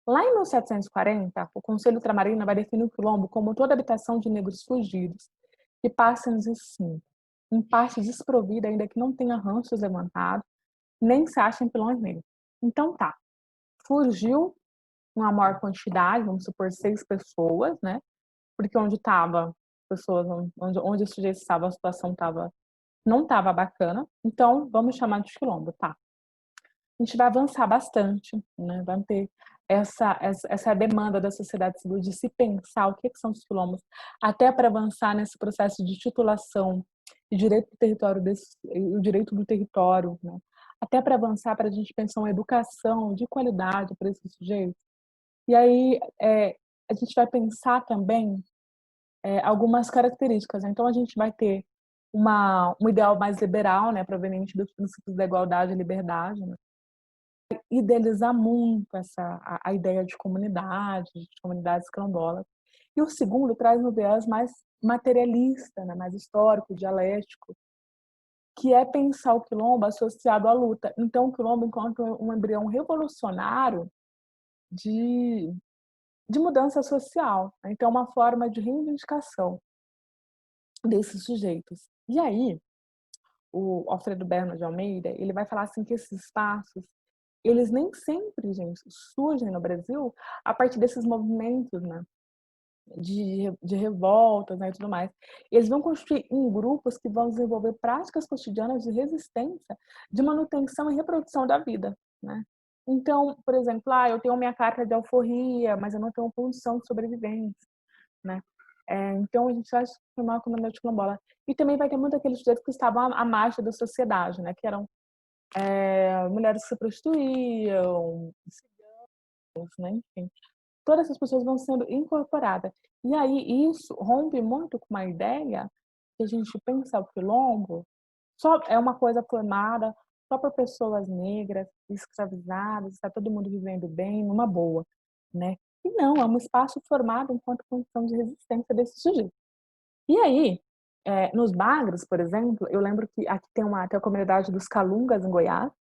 Lá em 1740, o Conselho Ultramarino vai definir o quilombo como toda habitação de negros fugidos que passam de cinco, em parte desprovida, ainda que não tenha ranchos levantados, nem se acha em pilões negros. Então tá, fugiu uma maior quantidade, vamos supor 6 pessoas, né? Porque onde estava pessoas, onde os sujeitos estavam, a situação não estava bacana. Então vamos chamar de quilombo, tá? A gente vai avançar bastante, né? Vai ter essa demanda da sociedade civil de se pensar o que são os quilombos, até para avançar nesse processo de titulação e direito do território, o direito do território, né? Até para avançar, para a gente pensar uma educação de qualidade para esses sujeitos. E aí a gente vai pensar também algumas características. Então a gente vai ter um ideal mais liberal, né, proveniente dos princípios da igualdade e liberdade, né? Idealizar muito a ideia de comunidades quilombolas. E o segundo traz um viés mais materialista, né, mais histórico, dialético, que é pensar o quilombo associado à luta. Então, o quilombo encontra um embrião revolucionário de, de mudança social. Né? Então, é uma forma de reivindicação desses sujeitos. E aí, o Alfredo Berno de Almeida, ele vai falar assim que esses espaços eles nem sempre, gente, surgem no Brasil a partir desses movimentos, né, de revoltas, né, e tudo mais. Eles vão construir em grupos que vão desenvolver práticas cotidianas de resistência, de manutenção e reprodução da vida, né? Então, por exemplo, eu tenho minha carta de alforria, mas eu não tenho condição de sobrevivência, né? Então, a gente vai formar uma comunidade quilombola. E também vai ter muito aqueles sujeitos que estavam à margem da sociedade, né? Que eram mulheres que se prostituíam, né? Enfim, todas essas pessoas vão sendo incorporadas. E aí isso rompe muito com uma ideia que a gente pensa o quilombo só é uma coisa formada só por pessoas negras, escravizadas, está todo mundo vivendo bem, numa boa, né? E não, é um espaço formado enquanto condição de resistência desse sujeito. E aí, nos Bagres, por exemplo, eu lembro que aqui tem a comunidade dos Calungas, em Goiás,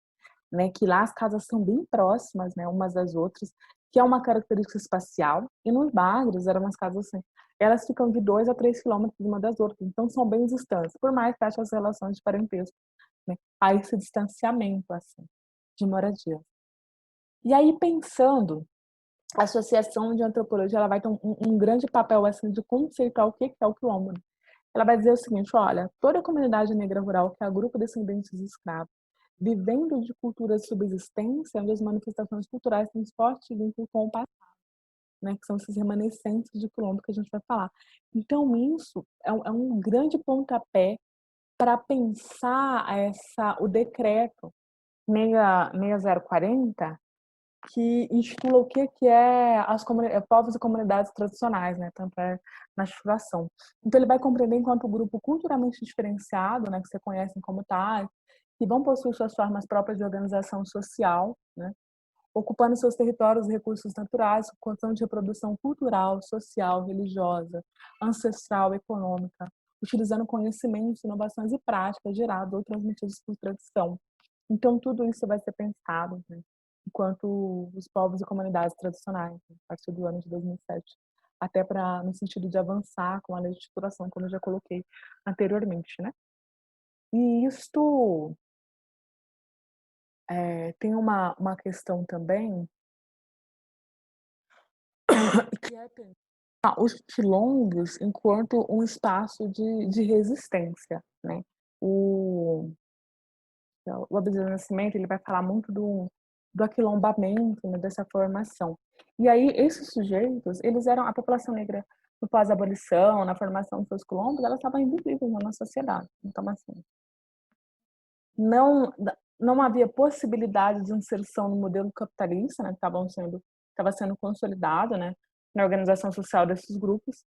né, que lá as casas são bem próximas, né, umas das outras, que é uma característica espacial. E nos Bagres eram umas casas assim, elas ficam de 2 a 3 quilômetros uma das outras, então são bem distantes, por mais que haja as relações de parentesco, né, há esse distanciamento, assim, de moradia. E aí, pensando, a Associação de Antropologia, ela vai ter um grande papel, assim, de conceituar o que é o quilombo. Ela vai dizer o seguinte, olha, toda a comunidade negra rural que agrupa descendentes de escravos, vivendo de cultura de subsistência, onde as manifestações culturais têm forte vínculo com o passado, né, que são esses remanescentes de quilombo que a gente vai falar. Então, isso é um grande pontapé para pensar o decreto 6040, que institui o que é povos e comunidades tradicionais, né, tanto na titulação. Então, ele vai compreender enquanto grupo culturalmente diferenciado, né, que você conhece como tais, que vão possuir suas formas próprias de organização social, né, ocupando seus territórios e recursos naturais, com condição de reprodução cultural, social, religiosa, ancestral, econômica, utilizando conhecimentos, inovações e práticas gerados ou transmitidos por tradição. Então, tudo isso vai ser pensado, né, enquanto os povos e comunidades tradicionais, né, a partir do ano de 2007, até para no sentido de avançar com a lei de estruturação, como eu já coloquei anteriormente, né. E isto tem uma questão também que é os quilombos enquanto um espaço de resistência, né. O o Abdias do Nascimento, ele vai falar muito do aquilombamento, né, dessa formação. E aí esses sujeitos, eles eram a população negra no pós-abolição, na formação dos seus quilombos, elas estavam invisíveis na nossa sociedade. Então, assim, não não havia possibilidade de inserção no modelo capitalista, né, que estava sendo consolidado, né, na organização social desses grupos.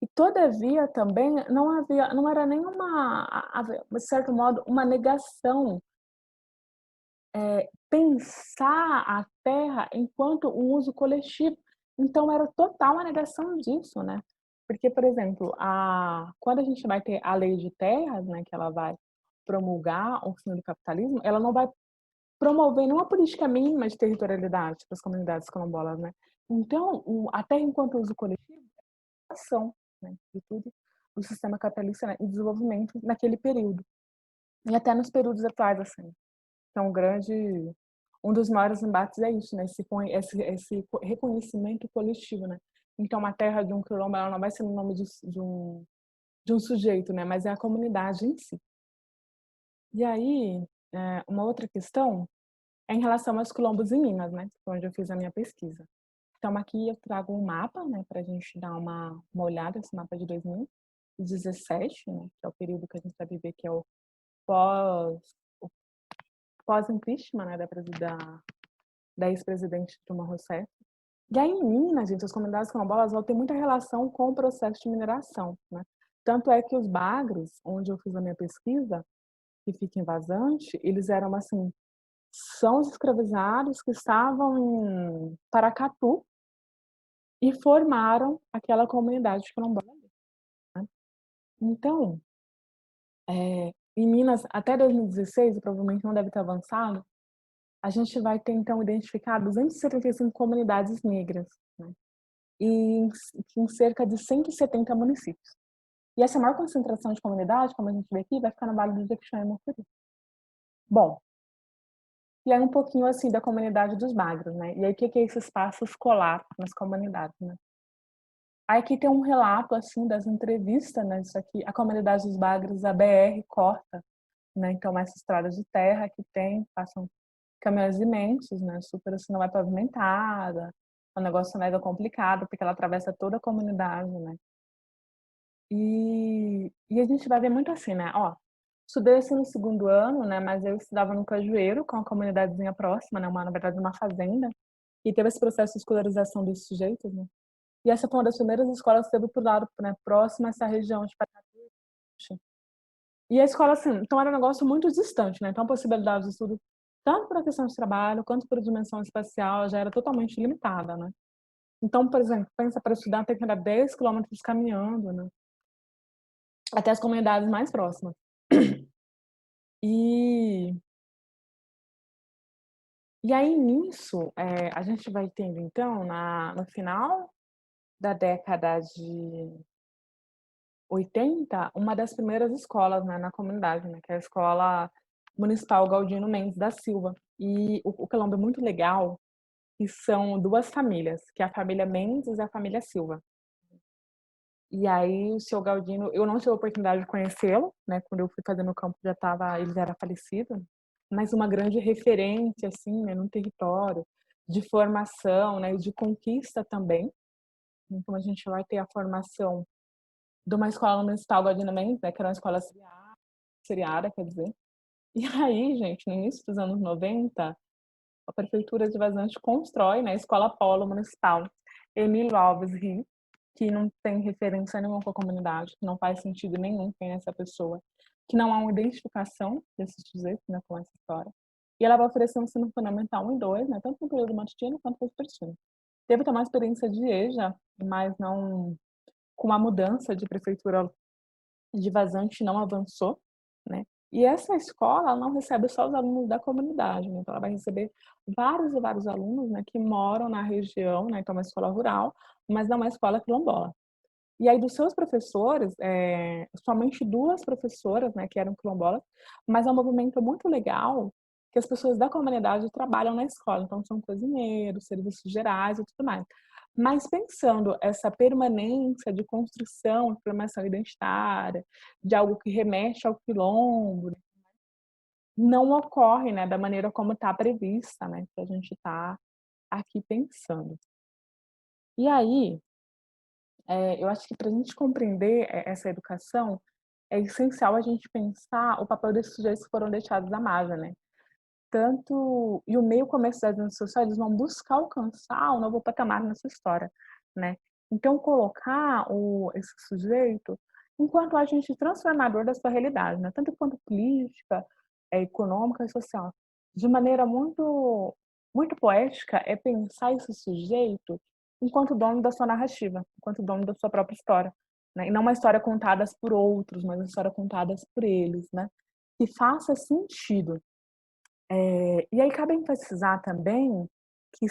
E todavia também não era nenhuma, de certo modo, uma negação, pensar a terra enquanto um uso coletivo. Então era total uma negação disso, né. Porque, por exemplo, quando a gente vai ter a lei de terras, né, que ela vai promulgar o fim do capitalismo, ela não vai promover nenhuma política mínima de territorialidade para as comunidades quilombolas, né. Então a terra enquanto uso coletivo é ação, né, de tudo o sistema capitalista, né, em desenvolvimento naquele período. E até nos períodos atuais, assim. Então um dos maiores embates é isso, né, esse reconhecimento coletivo, né. Então a terra de um quilombo, ela não vai ser no nome de um sujeito, né, mas é a comunidade em si. E aí, uma outra questão é em relação aos quilombos em Minas, né, onde eu fiz a minha pesquisa. Então aqui eu trago um mapa, né, pra gente dar uma olhada, esse mapa de 2017, né, que é o período que a gente vai viver, que é o pós o pós-impeachment, né, da ex-presidente Dilma Rousseff. E aí em Minas, gente, as comunidades quilombolas vão ter muita relação com o processo de mineração, né. Tanto é que os bagres, onde eu fiz a minha pesquisa, que fica em Vazante, eles eram, assim, são os escravizados que estavam em Paracatu e formaram aquela comunidade quilombola, né. Então, em Minas, até 2016, e provavelmente não deve ter avançado, a gente vai ter, então, identificar 275 comunidades negras, né, e em cerca de 170 municípios. E essa maior concentração de comunidade, como a gente vê aqui, vai ficar no Vale do Jequitinhonha e Mucuri. Bom, e aí um pouquinho, assim, da comunidade dos Bagres, né. E aí o que é esse espaço escolar nas comunidades, né. Aí aqui tem um relato, assim, das entrevistas, né, isso aqui, a comunidade dos Bagres, a BR corta, né, então essa estrada de terra que tem, passam caminhões imensos, né, super, assim, não é pavimentada, é um negócio mega complicado, porque ela atravessa toda a comunidade, né. E a gente vai ver muito assim, né, ó, estudei, assim, no 2º ano, né, mas eu estudava no Cajueiro, com uma comunidadezinha próxima, né, na verdade uma fazenda, e teve esse processo de escolarização dos sujeitos, né. E essa foi uma das primeiras escolas que teve pro lado, né, próximo a essa região de Paracatu. E a escola, assim, então era um negócio muito distante, né, então a possibilidade de estudo, tanto por questão de trabalho, quanto por dimensão espacial, já era totalmente limitada, né. Então, por exemplo, pensa, para estudar tem que andar 10 quilômetros caminhando, né, até as comunidades mais próximas. E e aí nisso, a gente vai tendo então no final da década de 80, uma das primeiras escolas, né, na comunidade, né, que é a Escola Municipal Galdino Mendes da Silva. E o quilombo é muito legal, que são 2 famílias, que é a família Mendes e a família Silva. E aí o seu Galdino, eu não tive a oportunidade de conhecê-lo, né, quando eu fui fazer meu campo ele já era falecido, mas uma grande referência, assim, né, no território, de formação, né, e de conquista também. Então a gente vai ter a formação de uma escola municipal Galdino Mendes, né, que era uma escola seriada, quer dizer. E aí, gente, no início dos anos 90, a prefeitura de Vazante constrói, né, a Escola Polo Municipal Emílio Alves Rio, que não tem referência nenhuma com a comunidade, que não faz sentido nenhum quem é essa pessoa, que não há uma identificação desse sujeito, né, com essa história. E ela vai oferecer um ensino fundamental 1 e 2, né, tanto no período matutino quanto vespertino. Teve também uma experiência de EJA, mas com a mudança de prefeitura de Vazante não avançou, né. E essa escola ela não recebe só os alunos da comunidade, né, então ela vai receber vários e vários alunos, né, que moram na região, né, então é uma escola rural, mas não é uma escola quilombola. E aí dos seus professores, somente 2 professoras, né, que eram quilombolas, mas é um movimento muito legal, que as pessoas da comunidade trabalham na escola, então são cozinheiros, serviços gerais e tudo mais. Mas pensando essa permanência de construção, de formação identitária, de algo que remete ao quilombo, não ocorre, né, da maneira como está prevista, né, que a gente está aqui pensando. E aí, eu acho que para a gente compreender essa educação, é essencial a gente pensar o papel desses sujeitos que foram deixados à margem, né. Tanto e o meio como a cidade social, eles vão buscar alcançar um novo patamar nessa história, né. Então colocar esse sujeito enquanto agente transformador da sua realidade, né, tanto quanto política, econômica e social. De maneira muito poética, é pensar esse sujeito enquanto dono da sua narrativa, enquanto dono da sua própria história, né, e não uma história contada por outros, mas uma história contada por eles, né, que faça sentido. E aí cabe enfatizar também que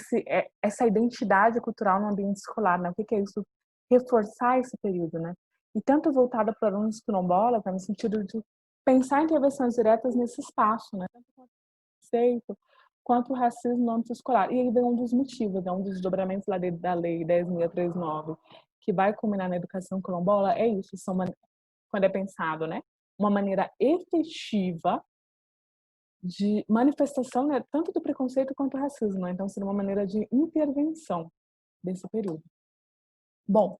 essa identidade cultural no ambiente escolar, né, o que que é isso? Reforçar esse período, né, e tanto voltado para alunos quilombolas, né, no sentido de pensar intervenções diretas nesse espaço, né, tanto quanto o preconceito, quanto o racismo no âmbito escolar. E aí vem um dos motivos, né, um dos desdobramentos lá da lei 10.639, que vai culminar na educação quilombola, é isso, quando é pensado, né, uma maneira efetiva de manifestação, né, tanto do preconceito quanto do racismo, né, então seria uma maneira de intervenção desse período. Bom,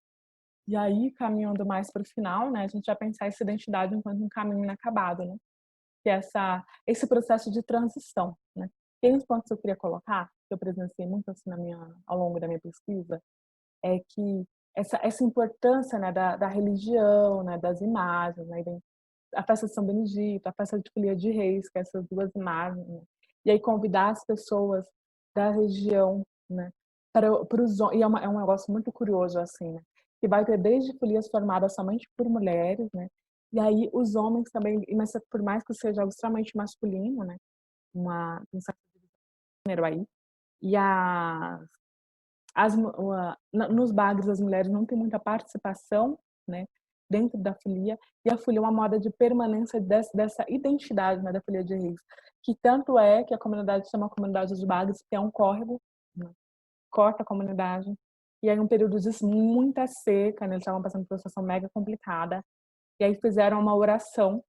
e aí caminhando mais para o final, né, a gente vai pensar essa identidade enquanto um caminho inacabado, né, que é esse processo de transição, né. Tem uns pontos que eu queria colocar, que eu presenciei muito, assim, ao longo da minha pesquisa, é que essa importância, né, da religião, né, das imagens, né, a festa de São Benedito, a festa de Folia de Reis, que é essas 2 imagens, né. E aí convidar as pessoas da região, né, para os e é um negócio muito curioso, assim, né, que vai ter desde folias formadas somente por mulheres, né, e aí os homens também, mas por mais que seja algo extremamente masculino, né, um certo gênero aí, e nos bagres as mulheres não têm muita participação, né, dentro da folia, e a folia é uma moda de permanência dessa identidade, né, da folia de Reis, que tanto é que a comunidade chama a comunidade dos bagres, que é um córrego, né, corta a comunidade, e aí um período de muita seca, né, eles estavam passando por uma situação mega complicada, e aí fizeram uma oração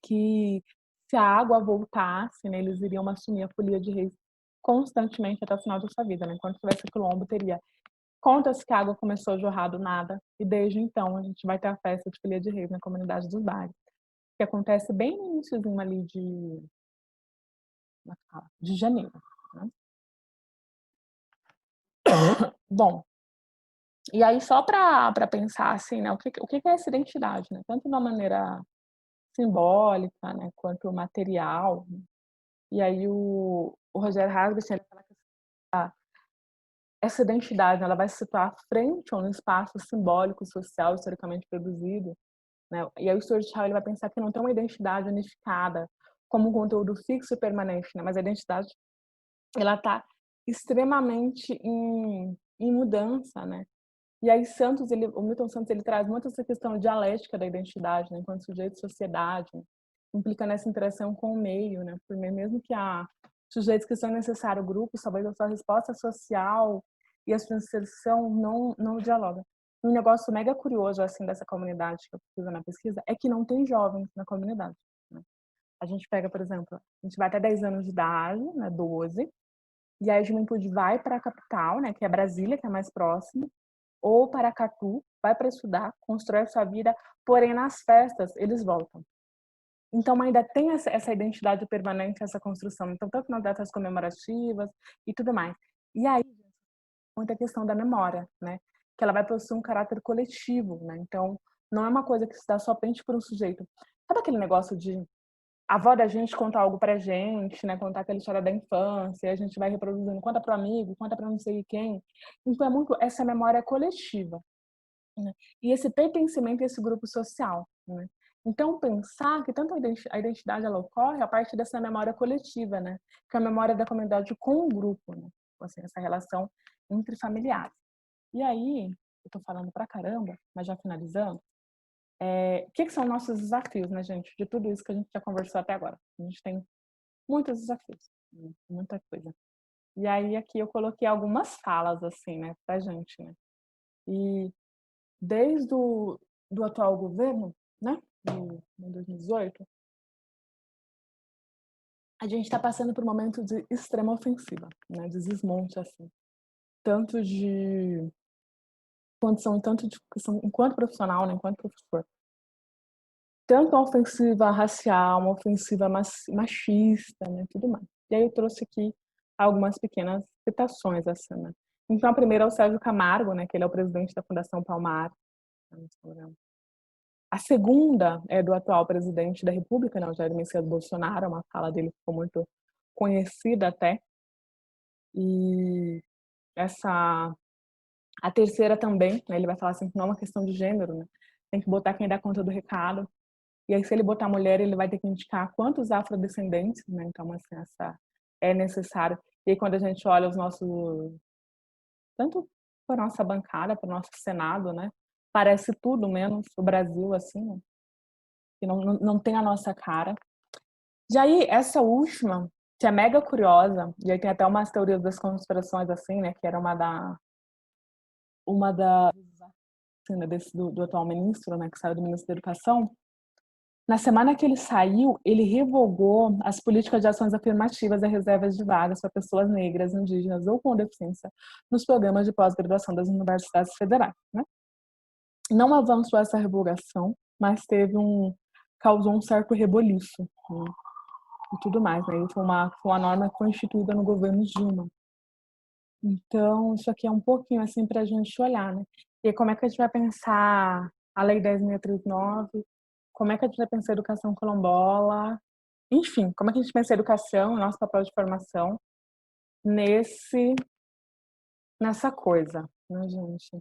que se a água voltasse, né, eles iriam assumir a folia de Reis constantemente até o final da sua vida, né, enquanto tivesse quilombo teria. Conta-se que a água começou a jorrar do nada, e desde então a gente vai ter a festa de Folia de Reis na comunidade dos bares, que acontece bem no iniciozinho ali de janeiro, né. Bom, e aí só para pensar, assim, né, o que é essa identidade, né, tanto de uma maneira simbólica, né, quanto material, né. E aí o Rogério Rasmussen, ele fala que essa identidade, ela vai se situar à frente ou no espaço simbólico, social, historicamente produzido, né. E aí o Stuart Hall ele vai pensar que não tem uma identidade unificada como um conteúdo fixo e permanente, né, mas a identidade ela está extremamente em mudança, né. E aí o Milton Santos ele traz muito essa questão dialética da identidade, né, enquanto sujeito de sociedade, né, implica nessa interação com o meio, né, porque mesmo que há sujeitos que são necessários ao grupo, talvez a sua resposta social e a sua inserção não dialogam. Um negócio mega curioso, assim, dessa comunidade que eu fiz na pesquisa, é que não tem jovens na comunidade, né. A gente pega, por exemplo, a gente vai até 10 anos de idade, né, 12, e aí a juventude vai para a capital, né, que é Brasília, que é mais próximo, ou Paracatu, vai para estudar, constrói a sua vida, porém nas festas eles voltam. Então ainda tem essa identidade permanente, essa construção, então tanto nas datas comemorativas e tudo mais. E aí, muita questão da memória, né, que ela vai possuir um caráter coletivo, né, então não é uma coisa que se dá somente por um sujeito. Sabe aquele negócio de a avó da gente conta algo pra gente, né, contar aquela história da infância, e a gente vai reproduzindo, conta para o amigo, conta para não sei quem. Então é muito essa memória coletiva. né? E esse pertencimento a esse grupo social, né? Então, pensar que tanto a identidade ela ocorre a partir dessa memória coletiva, né? Que é a memória da comunidade com o grupo, né? Assim, essa relação entre familiares. E aí, eu tô falando pra caramba, mas já finalizando, o que são nossos desafios, né, gente? De tudo isso que a gente já conversou até agora. A gente tem muitos desafios, muita coisa. E aí, aqui eu coloquei algumas falas, assim, né, pra gente, né? E desde do atual governo, né, em 2018, a gente está passando por um momento de extrema ofensiva, né, de desmonte, assim, tanto de condição, tanto de questão enquanto profissional, né, enquanto professor, tanto uma ofensiva racial, uma ofensiva machista, né, tudo mais. E aí eu trouxe aqui algumas pequenas citações, assim, né. Então, a primeira é o Sérgio Camargo, né, que ele é o presidente da Fundação Palmar. A segunda é do atual presidente da República, né, o Jair Messias Bolsonaro, uma fala dele ficou muito conhecida até. E a terceira também, né, ele vai falar assim que não é uma questão de gênero, né, tem que botar quem dá conta do recado. E aí, se ele botar mulher, ele vai ter que indicar quantos afrodescendentes, né, então, assim, essa é necessário. E aí, quando a gente olha os nossos, tanto para nossa bancada, para o nosso Senado, né, parece tudo menos o Brasil, assim, né, que não tem a nossa cara. E aí, essa última, que é mega curiosa, e aí tem até umas teorias das conspirações, assim, né, que era uma da assim, né, do atual ministro, né, que saiu do Ministro da Educação. Na semana que ele saiu, ele revogou as políticas de ações afirmativas e reservas de vagas para pessoas negras, indígenas ou com deficiência nos programas de pós-graduação das universidades federais, né? Não avançou essa revogação, mas causou um certo reboliço, né? E tudo mais, né? E foi uma norma constituída no governo Dilma. Então, isso aqui é um pouquinho assim para a gente olhar, né? E como é que a gente vai pensar a Lei 10.639? Como é que a gente vai pensar a educação quilombola? Enfim, como é que a gente pensa a educação, nosso papel de formação nesse nessa coisa, né, gente?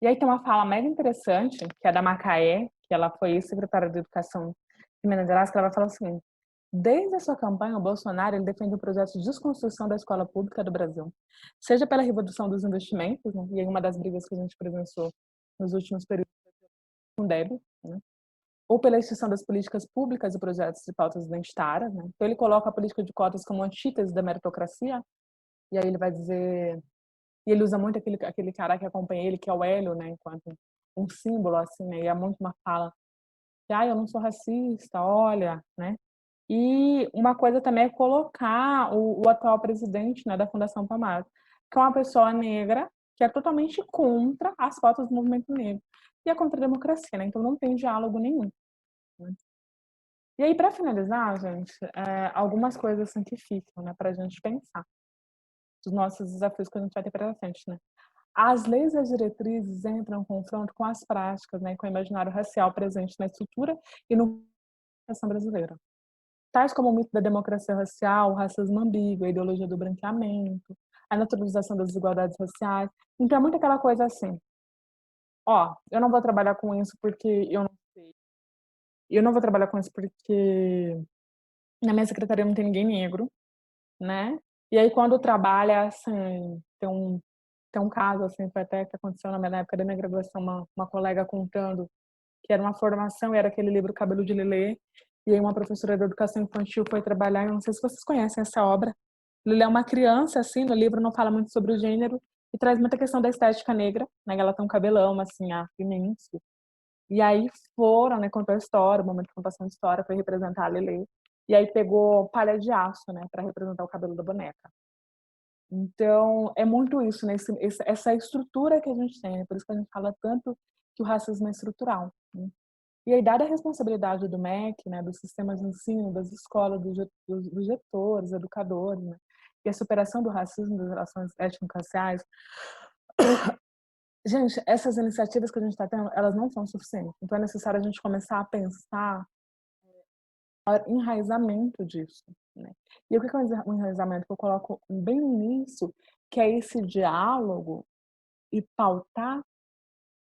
E aí tem uma fala mega interessante, que é da Macaé, que ela foi secretária de Educação de Minas Gerais, que ela vai falar o seguinte: desde a sua campanha, o Bolsonaro ele defende o projeto de desconstrução da escola pública do Brasil, seja pela redução dos investimentos, né, e aí uma das brigas que a gente presenciou nos últimos períodos com o Deb, né, ou pela extinção das políticas públicas e projetos de pautas identitárias, né. Então ele coloca a política de cotas como antítese da meritocracia, e aí ele vai dizer, e ele usa muito aquele cara que acompanha ele, que é o Hélio, né, enquanto um símbolo, assim, né, e é muito uma fala que, eu não sou racista, olha, né. E uma coisa também é colocar o atual presidente, né, da Fundação Palmares, que é uma pessoa negra que é totalmente contra as pautas do movimento negro e é contra a democracia, né? Então não tem diálogo nenhum, né? E aí, para finalizar, gente, algumas coisas assim que ficam, né, para a gente pensar dos nossos desafios que a gente vai ter pela frente, né? As leis e as diretrizes entram em confronto com as práticas, né, com o imaginário racial presente na estrutura e no educação brasileira, tais como o mito da democracia racial, o racismo ambíguo, a ideologia do branqueamento, a naturalização das desigualdades raciais. Então é muito aquela coisa assim, eu não vou trabalhar com isso porque eu não sei. Eu não vou trabalhar com isso porque na minha secretaria não tem ninguém negro, né? E aí quando trabalha, assim, tem um caso, assim, foi até que aconteceu na época da minha graduação, uma colega contando que era uma formação e era aquele livro Cabelo de Lelê, e aí uma professora de educação infantil foi trabalhar, eu não sei se vocês conhecem essa obra. Lelê é uma criança, assim, no livro não fala muito sobre o gênero, e traz muita questão da estética negra, né? Ela tem um cabelão, assim, imenso. E aí foram, né, contou a história, o momento de contação de história foi representar a Lelê, e aí pegou palha de aço, né, para representar o cabelo da boneca. Então, é muito isso, né? Essa estrutura que a gente tem, né? Por isso que a gente fala tanto que o racismo é estrutural, né? E aí, dada a responsabilidade do MEC, né, dos sistemas de ensino, das escolas, dos gestores, educadores, né, e a superação do racismo, das relações étnico-raciais, gente, essas iniciativas que a gente está tendo, elas não são suficientes. Então, é necessário a gente começar a pensar enraizamento disso, né? E o que é um enraizamento que eu coloco bem no início, que é esse diálogo e pautar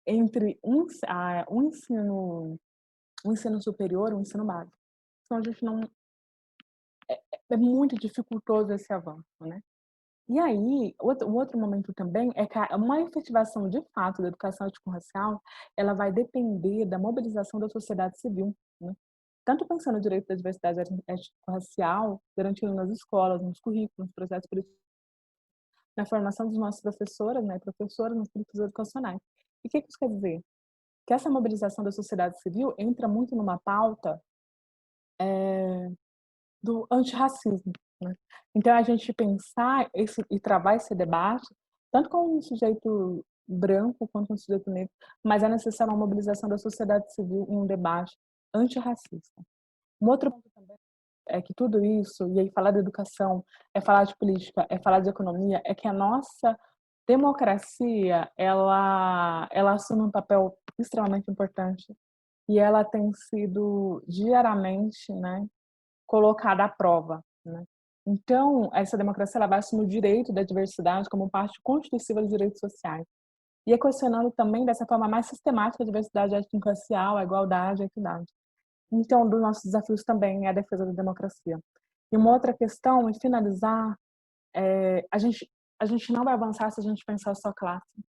entre um ensino superior e um ensino básico. Então a gente não é muito dificultoso esse avanço, né. E aí, o outro momento também é que uma efetivação de fato da educação étnico-racial, ela vai depender da mobilização da sociedade civil, né. Tanto pensando no direito da diversidade étnico-racial, garantindo nas escolas, nos currículos, nos processos políticos, na formação dos nossos professoras, né, professoras, nos políticos educacionais. E o que isso quer dizer? Que essa mobilização da sociedade civil entra muito numa pauta do antirracismo, né. Então a gente pensar e travar esse debate, tanto com um sujeito branco quanto um sujeito negro, mas é necessária uma mobilização da sociedade civil em um debate antirracista. Um outro ponto também é que tudo isso, e aí falar de educação, é falar de política, é falar de economia, é que a nossa democracia, ela assume um papel extremamente importante e ela tem sido diariamente, né, colocada à prova, né. Então, essa democracia ela vai assumir o direito da diversidade como parte constitutiva dos direitos sociais. E é questionando também dessa forma mais sistemática a diversidade étnico-racial, a igualdade, a equidade. Então, um dos nossos desafios também é a defesa da democracia. E uma outra questão, e finalizar, a gente não vai avançar se a gente pensar só classe,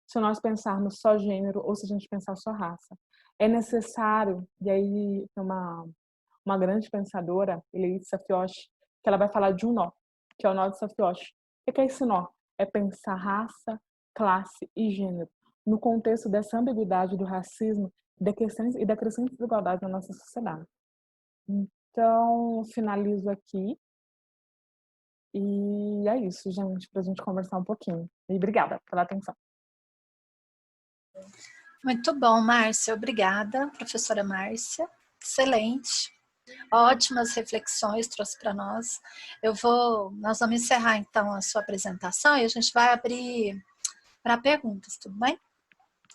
se nós pensarmos só gênero ou se a gente pensar só raça. É necessário, e aí tem uma grande pensadora, Elise Safioshi, que ela vai falar de um nó, que é o nó de Safioshi. O que é esse nó? É pensar raça, classe e gênero, no contexto dessa ambiguidade do racismo e da crescente desigualdade na nossa sociedade. Então, finalizo aqui. E é isso, gente, para a gente conversar um pouquinho. E obrigada pela atenção. Muito bom, Márcia. Obrigada, professora Márcia. Excelente. Ótimas reflexões trouxe para nós. Nós vamos encerrar então a sua apresentação e a gente vai abrir para perguntas, tudo bem?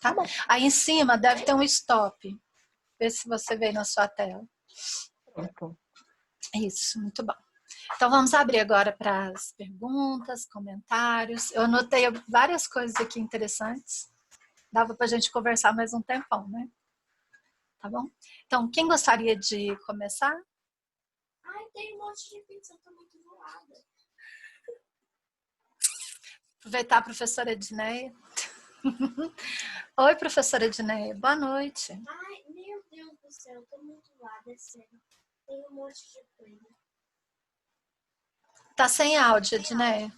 Tá? Aí em cima deve ter um stop. Vê se você vê na sua tela. Pronto. Isso, muito bom. Então vamos abrir agora para as perguntas, comentários. Eu anotei várias coisas aqui interessantes. Dava para a gente conversar mais um tempão, né? Tá bom? Então, quem gostaria de começar? Ai, tem um monte de pizza, eu tô muito enrolada. Aproveitar a professora Edneia. Oi, professora Edneia, boa noite. Ai, meu Deus do céu, eu tô muito enrolada, é sério. Tem um monte de coisa. Tá sem áudio, Edneia.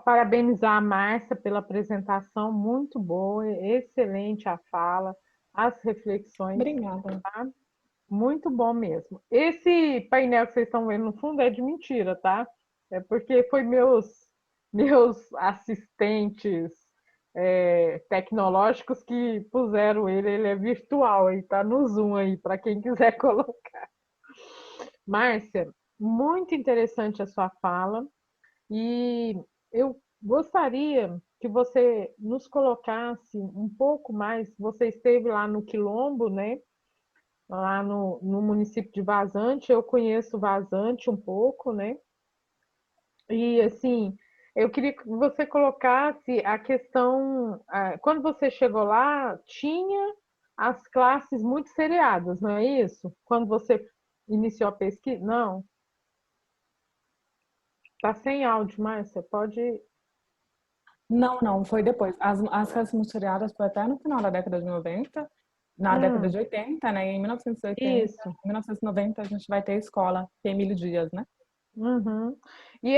Parabenizar a Márcia pela apresentação, muito boa, excelente a fala, as reflexões. Obrigada. Tá? Muito bom mesmo. Esse painel que vocês estão vendo no fundo é de mentira, tá? É porque foi meus assistentes tecnológicos que puseram ele é virtual aí, tá no Zoom aí, para quem quiser colocar. Márcia, muito interessante a sua fala. E eu gostaria que você nos colocasse um pouco mais. Você esteve lá no Quilombo, né? Lá no município de Vazante. Eu conheço Vazante um pouco, né? E assim, eu queria que você colocasse a questão. Quando você chegou lá, tinha as classes muito seriadas, não é isso? Quando você iniciou a pesquisa? Não. Tá sem áudio, Márcia. Pode. Não, foi depois. As classes misturadas foi até no final da década de 90, na década de 80, né? E em 1980, Isso. 1990 a gente vai ter a escola, que é Emílio Dias, né? Uhum. E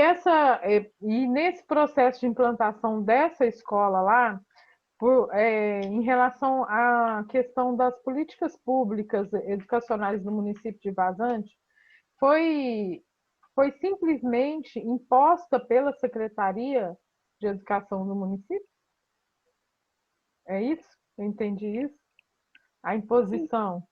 nesse processo de implantação dessa escola lá, em relação à questão das políticas públicas educacionais do município de Vazante, foi, foi simplesmente imposta pela Secretaria de Educação do município? É isso? Eu entendi isso? A imposição.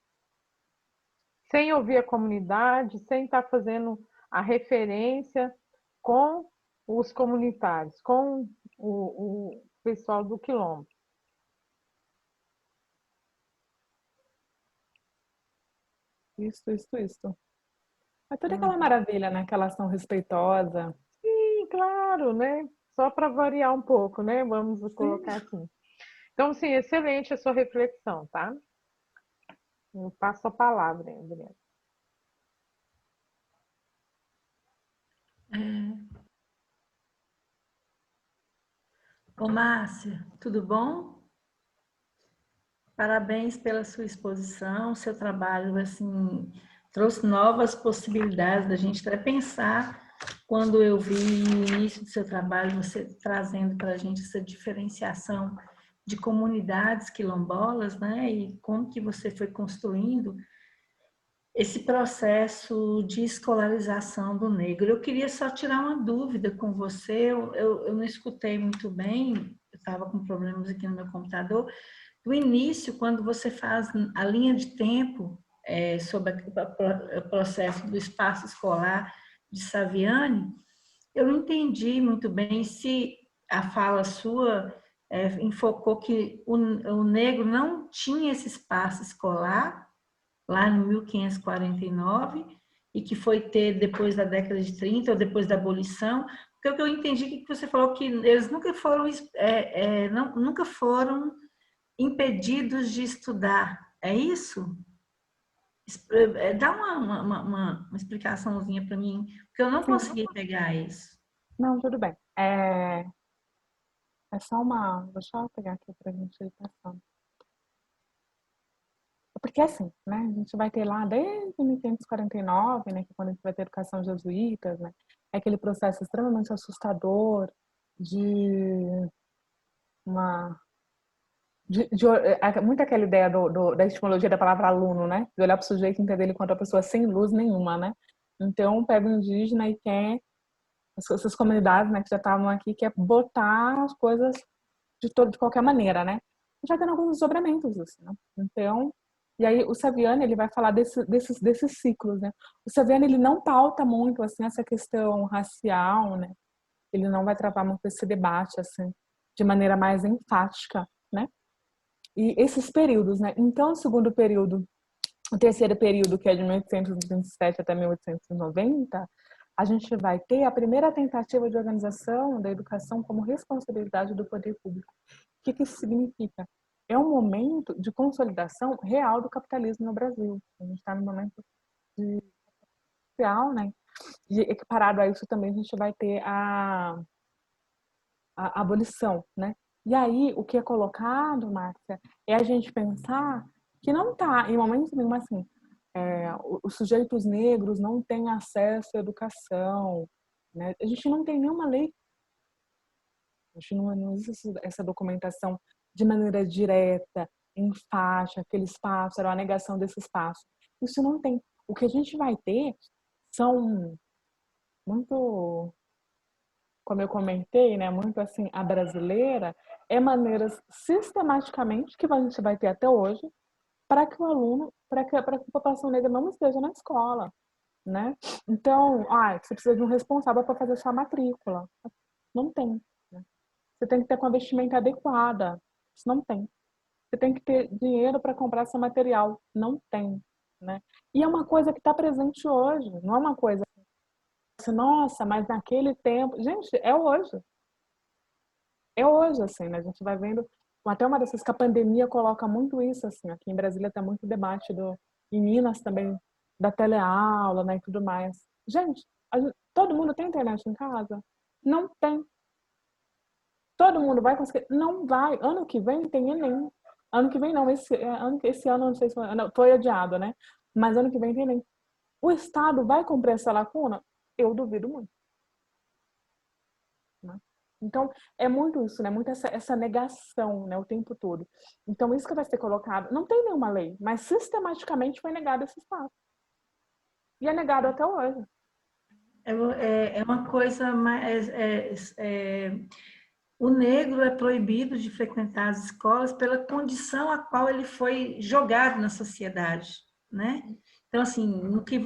Sem ouvir a comunidade, sem estar fazendo a referência com os comunitários, com o pessoal do Quilombo. Isso. É toda aquela maravilha, né? Aquela ação respeitosa. Sim, claro, né? Só para variar um pouco, né? Vamos colocar assim. Então, sim, excelente a sua reflexão, tá? Eu passo a palavra, Adriana. Ô, Márcia, tudo bom? Parabéns pela sua exposição, seu trabalho, assim, trouxe novas possibilidades da gente até pensar. Quando eu vi no início do seu trabalho, você trazendo para a gente essa diferenciação de comunidades quilombolas, né? E como que você foi construindo esse processo de escolarização do negro. Eu queria só tirar uma dúvida com você, eu não escutei muito bem, eu estava com problemas aqui no meu computador. No início, quando você faz a linha de tempo sobre o processo do espaço escolar de Saviani, eu não entendi muito bem se a fala sua enfocou que o negro não tinha esse espaço escolar lá em 1549 e que foi ter depois da década de 30 ou depois da abolição, porque o que eu entendi que você falou que eles nunca foram nunca foram impedidos de estudar, é isso? Dá uma explicaçãozinha para mim, porque eu não Sim. consegui pegar isso. Não, tudo bem. É só uma. Deixa eu pegar aqui para a gente ir passando. Porque assim, né? A gente vai ter lá desde 1549, né? Que é quando a gente vai ter educação jesuítas, né? É aquele processo extremamente assustador de uma muito aquela ideia da etimologia da palavra aluno, né? De olhar para o sujeito e entender ele quanto a pessoa sem luz nenhuma, né? Então, pega o indígena e quer, essas comunidades, né, que já estavam aqui, quer botar as coisas de qualquer maneira, né? Já tendo alguns desdobramentos, assim, né? Então, e aí o Saviani, ele vai falar desses ciclos, né? O Saviani, ele não pauta muito, assim, essa questão racial, né? Ele não vai travar muito esse debate, assim, de maneira mais enfática, né? E esses períodos, né? Então, o segundo período, o terceiro período, que é de 1827 até 1890, a gente vai ter a primeira tentativa de organização da educação como responsabilidade do poder público. O que isso significa? É um momento de consolidação real do capitalismo no Brasil. A gente está no momento de real, né? E equiparado a isso também a gente vai ter a abolição, né? E aí, o que é colocado, Márcia, é a gente pensar que não está, em momento nenhum, assim, os sujeitos negros não têm acesso à educação, né? A gente não tem nenhuma lei, a gente não existe essa documentação de maneira direta, enfática, aquele espaço, era a negação desse espaço. Isso não tem. O que a gente vai ter são muito, como eu comentei, né, muito assim, a brasileira, é maneiras sistematicamente, que a gente vai ter até hoje, para que o aluno, para que a população negra não esteja na escola, né? Então, você precisa de um responsável para fazer sua matrícula. Não tem. Né? Você tem que ter com a vestimenta adequada. Isso não tem. Você tem que ter dinheiro para comprar seu material. Não tem. Né? E é uma coisa que está presente hoje. Não é uma coisa assim, nossa, mas naquele tempo... Gente, é hoje. É hoje, assim, né? A gente vai vendo... Até uma dessas que a pandemia coloca muito isso, assim. Aqui em Brasília tem muito debate em Minas também, da teleaula, né, e tudo mais. Gente, todo mundo tem internet em casa? Não tem. Todo mundo vai conseguir? Não vai. Ano que vem tem Enem. Ano que vem não, esse ano não sei se foi adiado, né? Mas ano que vem tem Enem. O Estado vai cumprir essa lacuna? Eu duvido muito. Né? Então, é muito isso, né? Muito essa negação, né? O tempo todo. Então, isso que vai ser colocado, não tem nenhuma lei, mas sistematicamente foi negado esse espaço. E é negado até hoje. É uma coisa mais... o negro é proibido de frequentar as escolas pela condição a qual ele foi jogado na sociedade, né? Então, assim, no que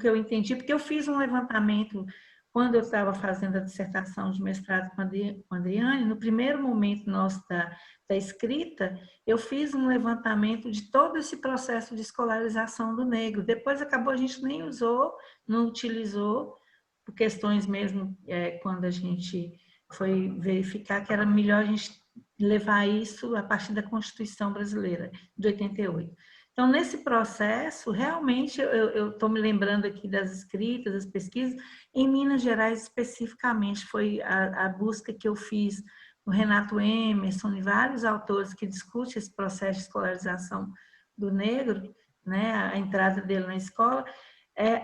eu entendi, porque eu fiz um levantamento quando eu estava fazendo a dissertação de mestrado com a Adriane, no primeiro momento nosso da escrita, eu fiz um levantamento de todo esse processo de escolarização do negro. Depois acabou, a gente nem usou, não utilizou, por questões mesmo, quando a gente foi verificar que era melhor a gente levar isso a partir da Constituição Brasileira, de 88. Então, nesse processo, realmente, eu estou me lembrando aqui das escritas, das pesquisas, em Minas Gerais especificamente, foi a busca que eu fiz no Renato Emerson e vários autores que discutem esse processo de escolarização do negro, né, a entrada dele na escola.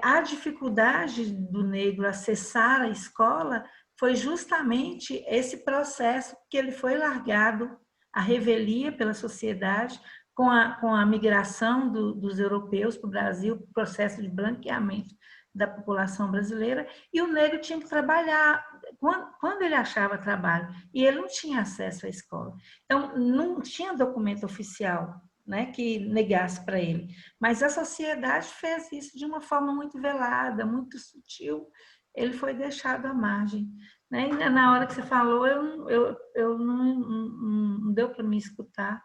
A dificuldade do negro acessar a escola foi justamente esse processo que ele foi largado à revelia pela sociedade, com a migração dos europeus para o Brasil, o processo de branqueamento da população brasileira, e o negro tinha que trabalhar quando ele achava trabalho, e ele não tinha acesso à escola. Então, não tinha documento oficial, né, que negasse para ele. Mas a sociedade fez isso de uma forma muito velada, muito sutil. Ele foi deixado à margem. Né? E na hora que você falou, eu não deu para me escutar.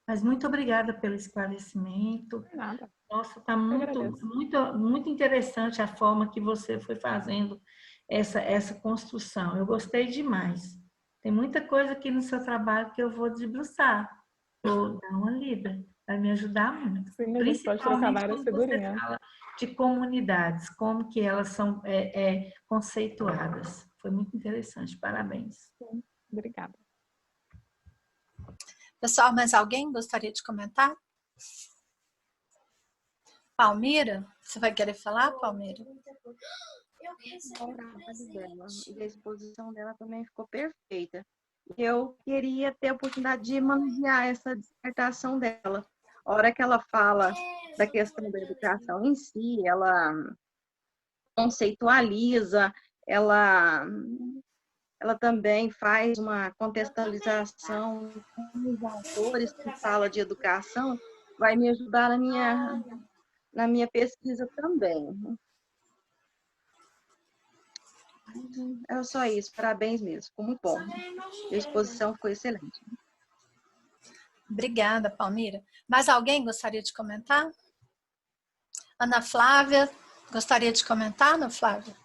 Mas muito obrigada pelo esclarecimento. Nada. Nossa, está muito interessante a forma que você foi fazendo essa construção. Eu gostei demais. Tem muita coisa aqui no seu trabalho que eu vou debruçar. Vou dar uma lida, vai me ajudar muito. Sim, a gente pode trocar Principalmente várias quando você figurinhas. fala de comunidades, como que elas são conceituadas. Foi muito interessante, parabéns. Sim, obrigada. Pessoal, mais alguém gostaria de comentar? Palmira, você vai querer falar, Palmira? Dela, e a exposição dela também ficou perfeita. Eu queria ter a oportunidade de manusear essa dissertação dela. A hora que ela fala da questão da educação em si, ela conceitualiza, ela também faz uma contextualização com os autores que falam de educação, vai me ajudar na minha pesquisa também. É só isso, parabéns mesmo, ficou muito bom. A exposição ficou excelente. Obrigada, Palmira. Mais alguém gostaria de comentar? Ana Flávia, gostaria de comentar, Ana Flávia?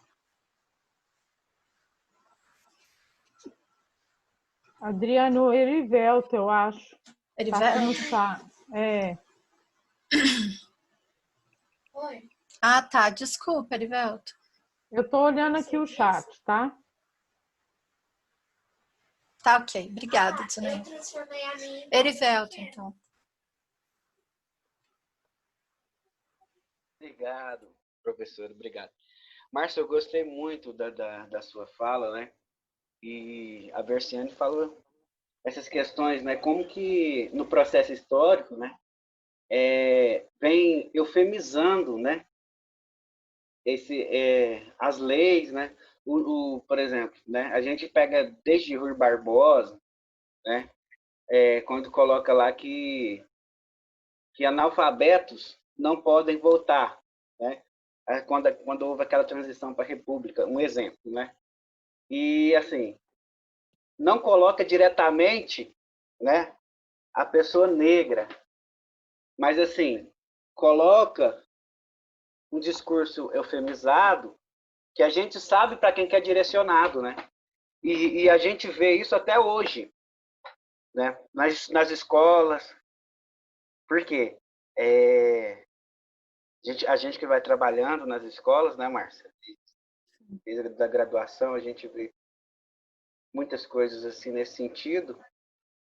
Adriano Erivelto, eu acho. Erivelto? Tá. Oi. Ah, tá. Desculpa, Erivelto. Eu estou olhando aqui o chat, tá? Tá, ok. Obrigada, Eu Dinaí. transformei a minha. Erivelto, então. Obrigado, professor, obrigado. Márcio, eu gostei muito da sua fala, né? E a Versiane falou essas questões, né? Como que no processo histórico, né? Vem eufemizando, né? As leis, né? Por exemplo, né? A gente pega desde Rui Barbosa, né? Quando coloca lá que analfabetos não podem votar, né? Quando houve aquela transição para a República, um exemplo, né? E assim, não coloca diretamente, né, a pessoa negra, mas assim, coloca um discurso eufemizado que a gente sabe para quem que é direcionado, né? E a gente vê isso até hoje, né? Nas escolas. Por quê? A gente que vai trabalhando nas escolas, né, Márcia? Desde a graduação, a gente vê muitas coisas assim nesse sentido.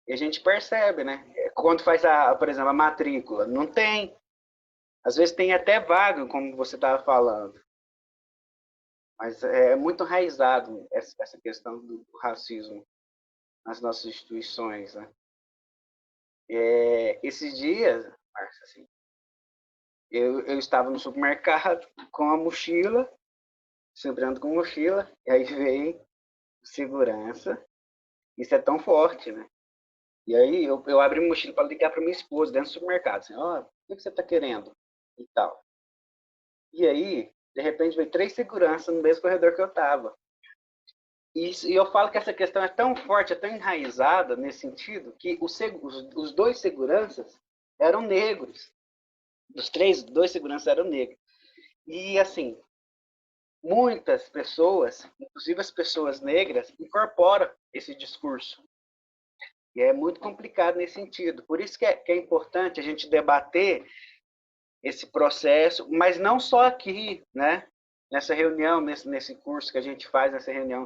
E a gente percebe, né? Quando faz, por exemplo, a matrícula, não tem. Às vezes tem até vaga, como você estava falando. Mas é muito enraizado essa questão do racismo nas nossas instituições, né? Esses dias, Márcia, assim, eu estava no supermercado com a mochila, sempre ando com mochila, e aí veio segurança. Isso é tão forte, né? E aí eu abri a mochila para ligar para minha esposa dentro do supermercado, assim, o que você está querendo? E tal. E aí, de repente, veio 3 seguranças no mesmo corredor que eu estava. E eu falo que essa questão é tão forte, é tão enraizada nesse sentido, que os 2 seguranças eram negros. Dos 2 seguranças eram negros. E assim, muitas pessoas, inclusive as pessoas negras, incorporam esse discurso. E é muito complicado nesse sentido. Por isso que é importante a gente debater esse processo, mas não só aqui, né? Nessa reunião, nesse curso que a gente faz, nessa reunião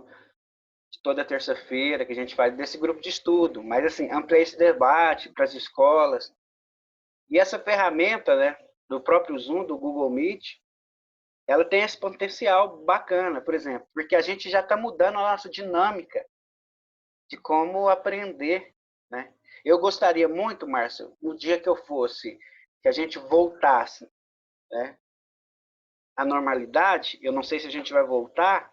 de toda terça-feira, que a gente faz desse grupo de estudo, mas assim, ampliar esse debate para as escolas. E essa ferramenta, né, do próprio Zoom, do Google Meet, ela tem esse potencial bacana, por exemplo, porque a gente já está mudando a nossa dinâmica de como aprender, né? Eu gostaria muito, Márcio, no dia que eu fosse, que a gente voltasse, né, à normalidade, eu não sei se a gente vai voltar,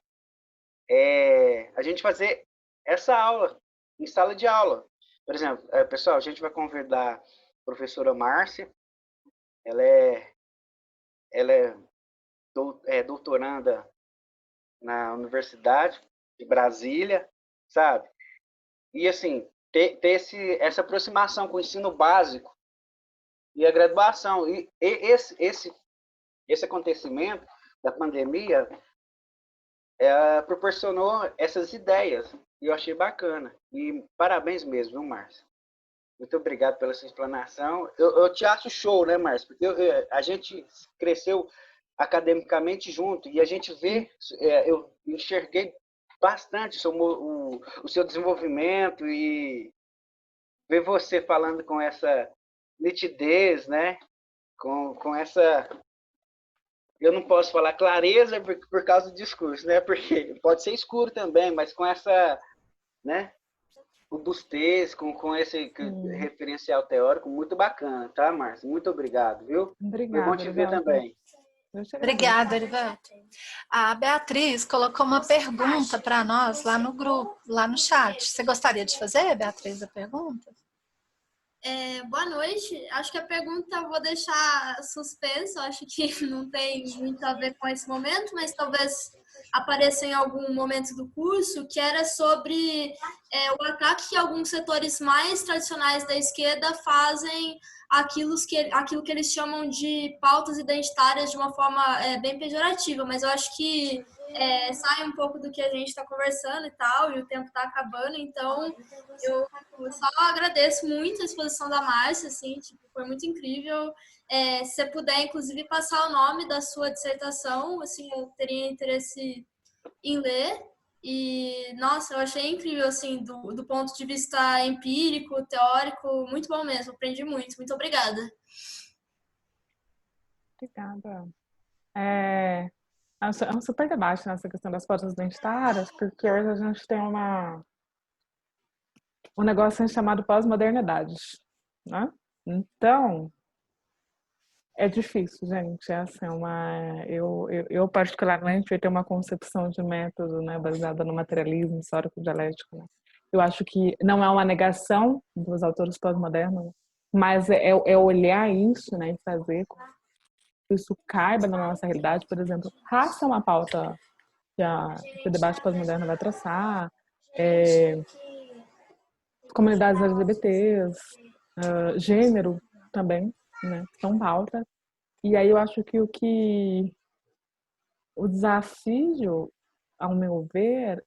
a gente fazer essa aula em sala de aula. Por exemplo, pessoal, a gente vai convidar a professora Márcia, ela é doutoranda na Universidade de Brasília, sabe? E assim, ter essa aproximação com o ensino básico e a graduação. E esse acontecimento da pandemia proporcionou essas ideias. E eu achei bacana. E parabéns mesmo, viu, Márcio? Muito obrigado pela sua explanação. Eu te acho show, né, Márcio? Porque a gente cresceu academicamente junto e a gente vê, eu enxerguei bastante o seu desenvolvimento e ver você falando com essa nitidez, né? Com essa, eu não posso falar clareza por causa do discurso, né? Porque pode ser escuro também, mas com essa, né? Robustez, com esse referencial teórico, muito bacana, tá, Márcio? Muito obrigado, viu? Foi bom Obrigada, te ver Erivelto. também. Obrigada, Erivelto. A Beatriz colocou uma pergunta para nós lá no grupo, lá no chat. Você gostaria de fazer, Beatriz, a pergunta? Boa noite. Acho que a pergunta eu vou deixar suspensa. Acho que não tem muito a ver com esse momento, mas talvez apareça em algum momento do curso, que era sobre o ataque que alguns setores mais tradicionais da esquerda fazem aquilo que eles chamam de pautas identitárias de uma forma bem pejorativa, mas eu acho que sai um pouco do que a gente está conversando e tal, e o tempo está acabando, então eu só agradeço muito a exposição da Márcia, assim, tipo, foi muito incrível. Se você puder, inclusive, passar o nome da sua dissertação, assim, eu teria interesse em ler. E, nossa, eu achei incrível, assim, do ponto de vista empírico, teórico, muito bom mesmo, aprendi muito. Muito obrigada. Obrigada. É um super debate nessa questão das pautas identitárias, porque hoje a gente tem um negócio chamado pós-modernidade, né? Então, é difícil, gente. É assim, eu particularmente, eu tenho uma concepção de método, né, baseada no materialismo histórico dialético. Né? Eu acho que não é uma negação dos autores pós-modernos, mas é olhar isso, né, e fazer com que isso caiba na nossa realidade. Por exemplo, raça é uma pauta que o debate pós-moderno vai traçar, comunidades LGBTs, gênero também, né, são pautas. E aí eu acho que o desafio, ao meu ver,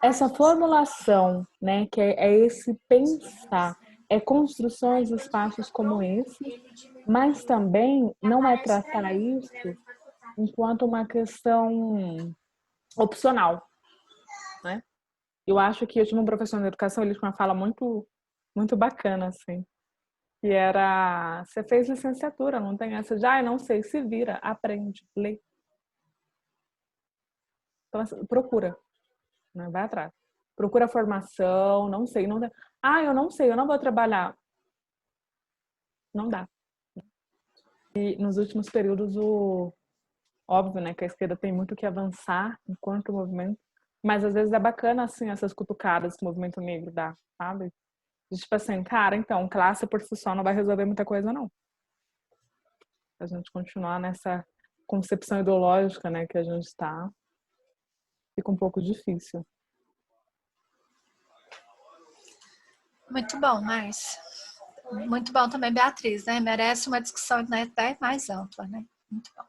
essa formulação, né, que é esse pensar, construções de espaços como esse, mas também não é tratar isso enquanto uma questão opcional, né? Eu acho que eu tive um professor de educação, ele tinha uma fala muito, muito bacana, assim, que era, você fez licenciatura, não tem essa de, eu não sei, se vira, aprende, lê. Então, procura, né? Vai atrás. Procura formação, não sei, não dá. Eu não sei, eu não vou trabalhar. Não dá. E nos últimos períodos, óbvio, né, que a esquerda tem muito que avançar enquanto movimento, mas às vezes é bacana, assim, essas cutucadas que o movimento negro dá, sabe? Tipo assim, cara, então, classe por si só não vai resolver muita coisa, não. A gente continuar nessa concepção ideológica, né, que a gente está, fica um pouco difícil. Muito bom, Márcia. Muito bom também, Beatriz, né? Merece uma discussão, né, até mais ampla, né? Muito bom.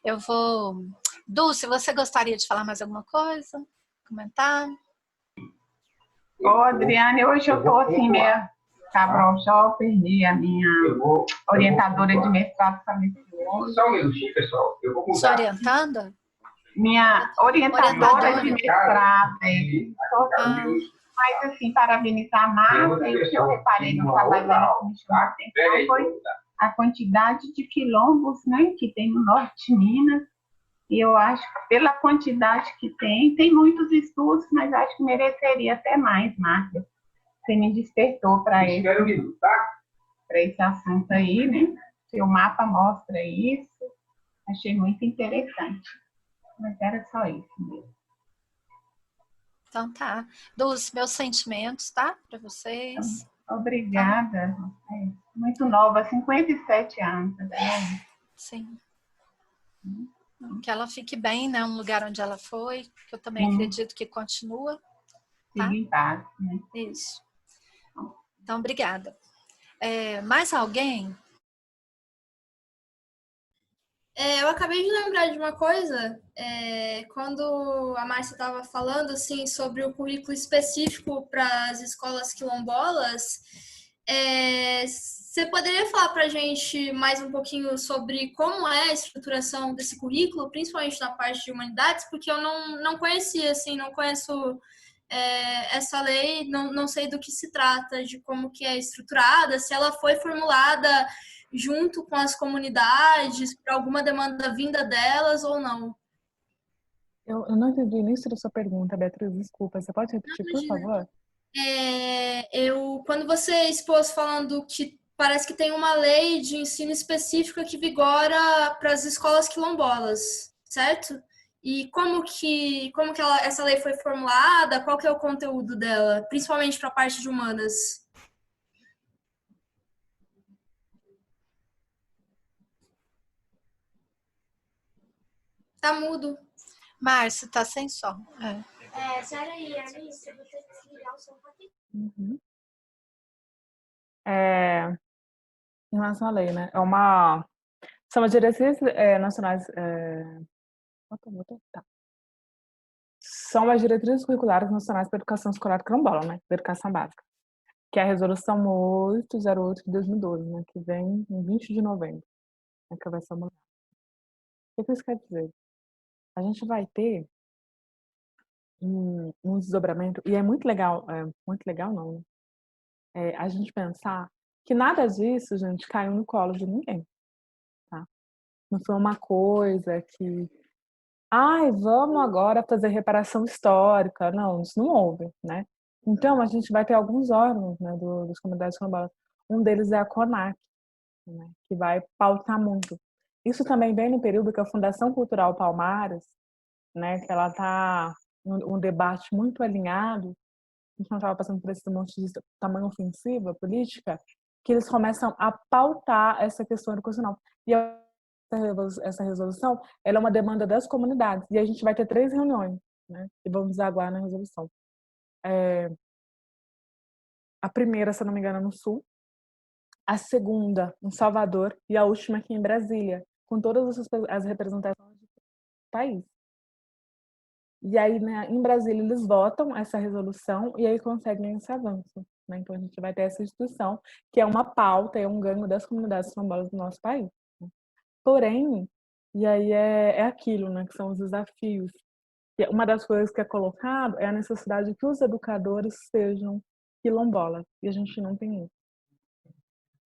Eu vou... Dulce, você gostaria de falar mais alguma coisa? Comentar? Ô, Adriane, hoje eu estou assim meio cabronchó, perdi a minha orientadora de mestrado faleceu. Só um minutinho, pessoal. Eu vou Sua mudar. orientanda? Minha orientadora de mestrado, mas assim, parabenizar a Márcia, e o que eu reparei no trabalho dela que me chamou a atenção foi a quantidade de quilombos, né, que tem no norte de Minas. E eu acho que pela quantidade que tem muitos estudos, mas acho que mereceria até mais, Márcia. Você me despertou para esse assunto aí, né? Seu mapa mostra isso. Achei muito interessante. Mas era só isso mesmo. Então tá. Dos meus sentimentos, tá? Para vocês. Obrigada. É, muito nova, 57 anos. Né? Sim. Que ela fique bem, né? Um lugar onde ela foi, que eu também acredito que continua. Tá? Fique em paz, né? Isso. Então, obrigada. Mais alguém? Eu acabei de lembrar de uma coisa, quando a Márcia estava falando assim, sobre o currículo específico para as escolas quilombolas, você poderia falar para a gente mais um pouquinho sobre como é a estruturação desse currículo, principalmente na parte de humanidades, porque eu não conhecia, assim, não conheço essa lei, não sei do que se trata, de como que é estruturada, se ela foi formulada junto com as comunidades, para alguma demanda vinda delas ou não. Eu não entendi o início da sua pergunta, Beatriz, desculpa. Você pode repetir, por favor? Quando você expôs falando que parece que tem uma lei de ensino específica que vigora para as escolas quilombolas, certo? E como que essa lei foi formulada, qual que é o conteúdo dela, principalmente para a parte de humanas? Tá mudo. Márcio, tá sem som. Sério aí, Alice, eu vou ter que desligar o som aqui. Em relação à lei, né? São as diretrizes nacionais. São as diretrizes curriculares nacionais para a educação escolar quilombola, né? Da educação básica. Que é a resolução 808 de 2012, né? Que vem em 20 de novembro. Né, que vai ser uma... O que isso quer dizer? A gente vai ter um desdobramento, e é muito legal não, né? A gente pensar que nada disso, gente, caiu no colo de ninguém, tá? Não foi uma coisa que, vamos agora fazer reparação histórica. Não, isso não houve, né? Então, a gente vai ter alguns órgãos, né, das comunidades quilombolas. Um deles é a CONAC, né, que vai pautar muito. Isso também vem no período que a Fundação Cultural Palmares, né, que ela está um debate muito alinhado, a gente não estava passando por esse monte de tamanho ofensiva política, que eles começam a pautar essa questão educacional. E essa resolução, ela é uma demanda das comunidades. E a gente vai ter 3 reuniões, né, que vão desaguar na resolução. A primeira, se eu não me engano, no Sul, a segunda em Salvador e a última aqui em Brasília, com todas as representações do país. E aí, né, em Brasília, eles votam essa resolução e aí conseguem esse avanço. Né? Então, a gente vai ter essa instituição, que é uma pauta, é um ganho das comunidades quilombolas do nosso país. Né? Porém, e aí é aquilo, né, que são os desafios. E uma das coisas que é colocado é a necessidade de que os educadores sejam quilombolas. E a gente não tem isso.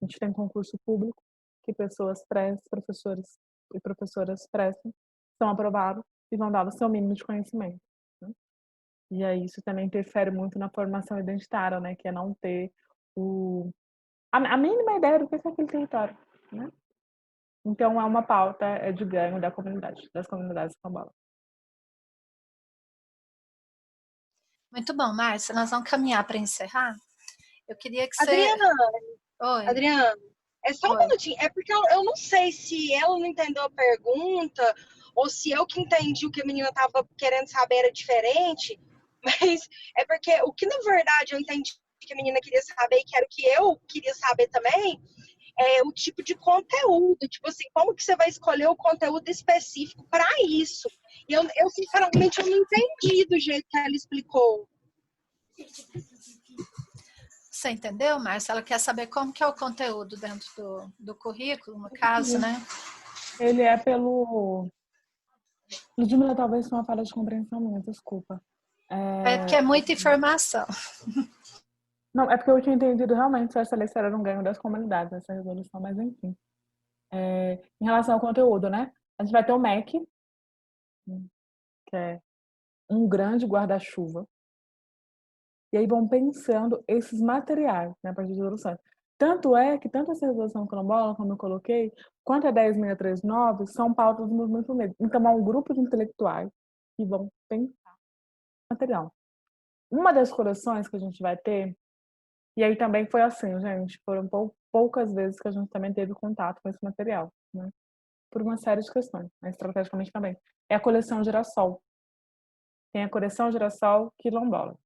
A gente tem concurso público, que pessoas prestam, professores e professoras prestam, são aprovados e vão dar o seu mínimo de conhecimento. Né? E aí isso também interfere muito na formação identitária, né? Que é não ter a mínima ideia do que é aquele território. Né? Então é uma pauta de ganho da comunidade, das comunidades quilombolas. Muito bom, Márcia. Nós vamos caminhar para encerrar. Eu queria que você... Adriana, é só um minutinho. É porque eu não sei se ela não entendeu a pergunta ou se eu que entendi o que a menina estava querendo saber era diferente, mas é porque o que, na verdade, eu entendi que a menina queria saber, que era o que eu queria saber também, o tipo de conteúdo, tipo assim, como que você vai escolher o conteúdo específico para isso? E eu sinceramente, eu não entendi do jeito que ela explicou. Você entendeu, Márcia? Ela quer saber como que é o conteúdo dentro do currículo, no caso, né? Ele é pelo... Ludmila, talvez foi uma falha de compreensão minha, desculpa. É porque é muita informação. Não, é porque eu tinha entendido realmente que essa lei era um ganho das comunidades, essa resolução, mas enfim. Em relação ao conteúdo, né? A gente vai ter o MEC, que é um grande guarda-chuva. E aí vão pensando esses materiais, né, a partir de resoluções. Tanto é que tanto essa resolução quilombola, como eu coloquei, quanto a 10.639, são pautas do movimento negro. Então, há um grupo de intelectuais que vão pensar material. Uma das coleções que a gente vai ter, e aí também foi assim, gente, foram poucas vezes que a gente também teve contato com esse material, né? Por uma série de questões, né? Estrategicamente também. É a coleção Girassol. Tem a coleção Girassol Quilombola.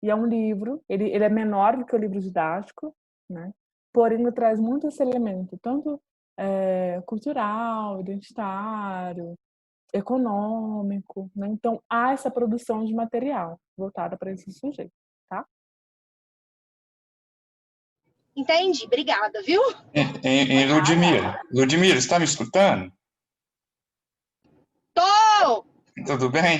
E é um livro, ele é menor do que o livro didático, né? Porém, ele traz muito esse elemento, tanto cultural, identitário, econômico, né? Então, há essa produção de material voltada para esse sujeito, tá? Entendi, obrigada, viu? Ludmila, você está me escutando? Tô! Tudo bem?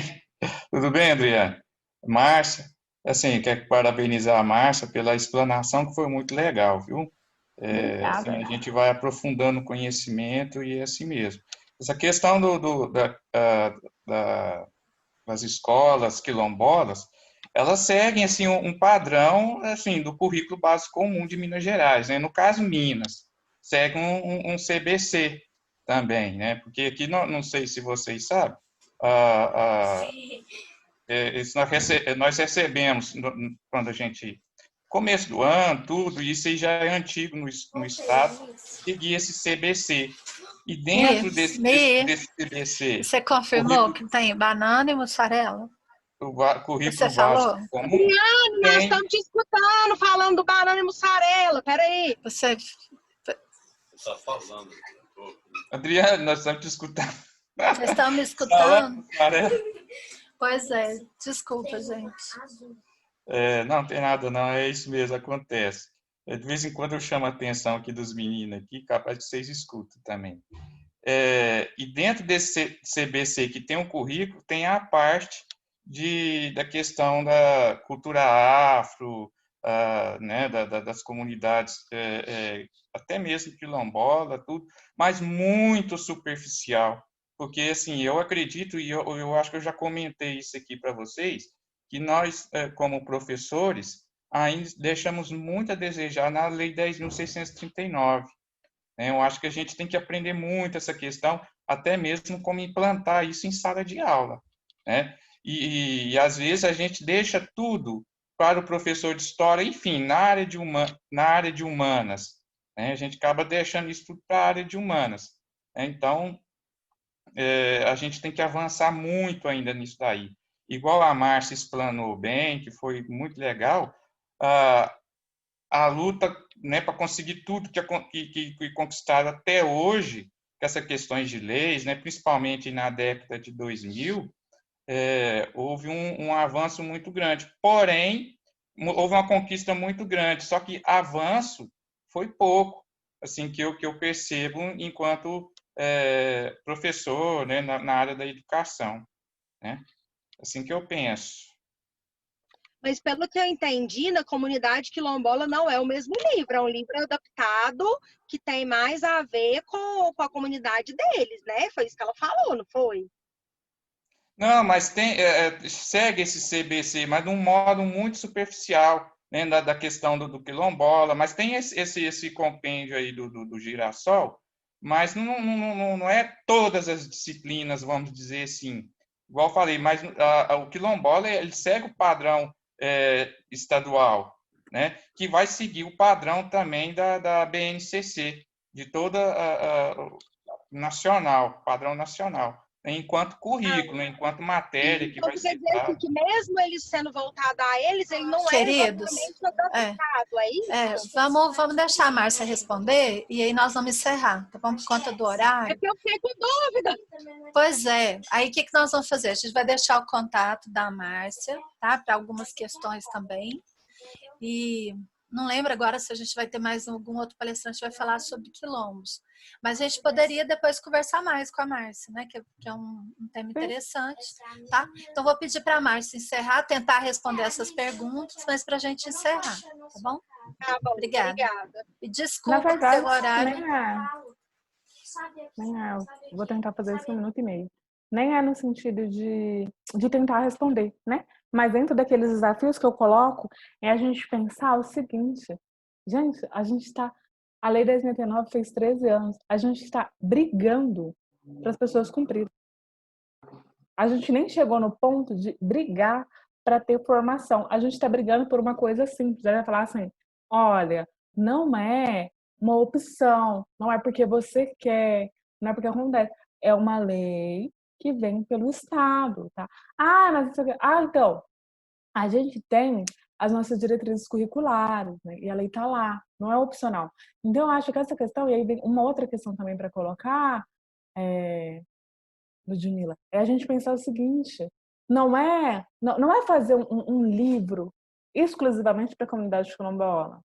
Tudo bem, Adriana? Márcia, assim, quero parabenizar a Márcia pela explanação, que foi muito legal, viu? Assim, a gente vai aprofundando o conhecimento e é assim mesmo. Essa questão das escolas quilombolas, elas seguem assim um padrão assim do currículo básico comum de Minas Gerais, né? No caso Minas segue um CBC também, né? Porque aqui não sei se vocês sabem, isso nós recebemos quando a gente começo do ano tudo isso aí já é antigo no estado, seguir esse CBC. E dentro desse CBC... Você confirmou que tem banana e mussarela? O currículo Você falou? básico comum. Adriane, nós estamos te escutando, falando do banana e mussarela, peraí. Você está falando. Adriane, nós estamos te escutando. Vocês estão me escutando? Pois é, desculpa, gente. Não tem nada não, é isso mesmo, acontece. De vez em quando eu chamo a atenção aqui dos meninos aqui, capaz de vocês escutam também. E dentro desse CBC que tem um currículo, tem a parte da questão da cultura afro, né, das comunidades, até mesmo quilombola, tudo, mas muito superficial. Porque, assim, eu acredito, e eu acho que eu já comentei isso aqui para vocês, que nós, como professores, ainda deixamos muito a desejar na Lei 10.639. Eu acho que a gente tem que aprender muito essa questão, até mesmo como implantar isso em sala de aula, né? E às vezes a gente deixa tudo para o professor de história, enfim, na área de humanas, né? A gente acaba deixando isso tudo para a área de humanas. Então, a gente tem que avançar muito ainda nisso daí. Igual a Márcia explanou bem, que foi muito legal, a luta, né, para conseguir tudo que conquistaram até hoje, com essas questões de leis, né, principalmente na década de 2000, houve um avanço muito grande. Porém, houve uma conquista muito grande, só que avanço foi pouco, assim, que eu percebo enquanto professor, né, na área da educação, né? Assim que eu penso. Mas pelo que eu entendi, na comunidade quilombola não é o mesmo livro, é um livro adaptado que tem mais a ver com a comunidade deles, né? Foi isso que ela falou, não foi? Não, mas segue esse CBC, mas de um modo muito superficial, né, da questão do quilombola, mas tem esse compêndio aí do Girassol, mas não é todas as disciplinas, vamos dizer assim, igual eu falei, mas o quilombola ele segue o padrão estadual, né, que vai seguir o padrão também da BNCC, de toda nacional, padrão nacional. enquanto currículo, enquanto matéria que Então, vai quer ser dizer assim, dada. que mesmo ele sendo voltado a eles, ele não Queridos, é exatamente adaptado, é isso? vamos deixar a Márcia responder e aí nós vamos encerrar, tá bom? Por conta do É horário. que eu fiquei com dúvida. Pois é, aí o que nós vamos fazer? A gente vai deixar o contato da Márcia, tá? Para algumas questões também. E não lembro agora se a gente vai ter mais algum outro palestrante que vai falar sobre quilombos. Mas a gente poderia depois conversar mais com a Márcia, né? Que é um tema interessante, tá? Então vou pedir para a Márcia encerrar, tentar responder essas perguntas, mas para a gente encerrar, tá bom? Tá bom, Obrigada. E Na desculpa verdade, pelo horário. eu vou tentar fazer isso em 1 minuto e meio. Nem é no sentido de tentar responder, né? Mas dentro daqueles desafios que eu coloco, é a gente pensar o seguinte, gente, a Lei 10.069 fez 13 anos, a gente está brigando para as pessoas cumprirem. A gente nem chegou no ponto de brigar para ter formação. A gente está brigando por uma coisa simples. Já vai falar assim, olha, não é uma opção, não é porque você quer, não é porque acontece. É uma lei que vem pelo Estado, tá? Então, a gente tem as nossas diretrizes curriculares, né? E a lei está lá, não é opcional. Então, eu acho que essa questão, e aí vem uma outra questão também para colocar, Ludmila, é a gente pensar o seguinte, não é fazer um livro exclusivamente para a comunidade quilombola.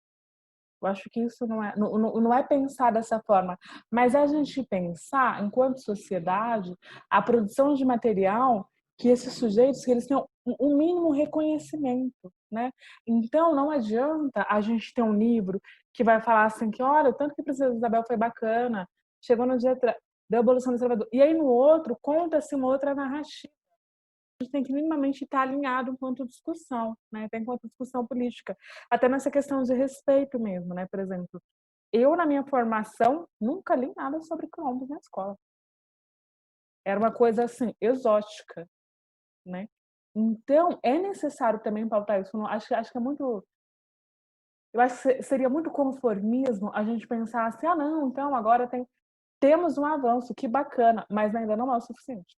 Eu acho que isso não é pensar dessa forma, mas é a gente pensar, enquanto sociedade, a produção de material que esses sujeitos que eles tenham um mínimo reconhecimento, né? Então, não adianta a gente ter um livro que vai falar assim que, olha, o tanto que a Princesa Isabel foi bacana, chegou no dia da abolição do escravatura, e aí no outro conta-se uma outra narrativa. A gente tem que minimamente estar alinhado enquanto discussão, né? Até enquanto discussão política. Até nessa questão de respeito mesmo, né? Por exemplo, eu, na minha formação, nunca li nada sobre quilombos na escola. Era uma coisa, assim, exótica, né? Então, é necessário também pautar isso. Acho que é muito... Eu acho que seria muito conformismo a gente pensar assim, não, então agora temos um avanço, que bacana, mas ainda não é o suficiente.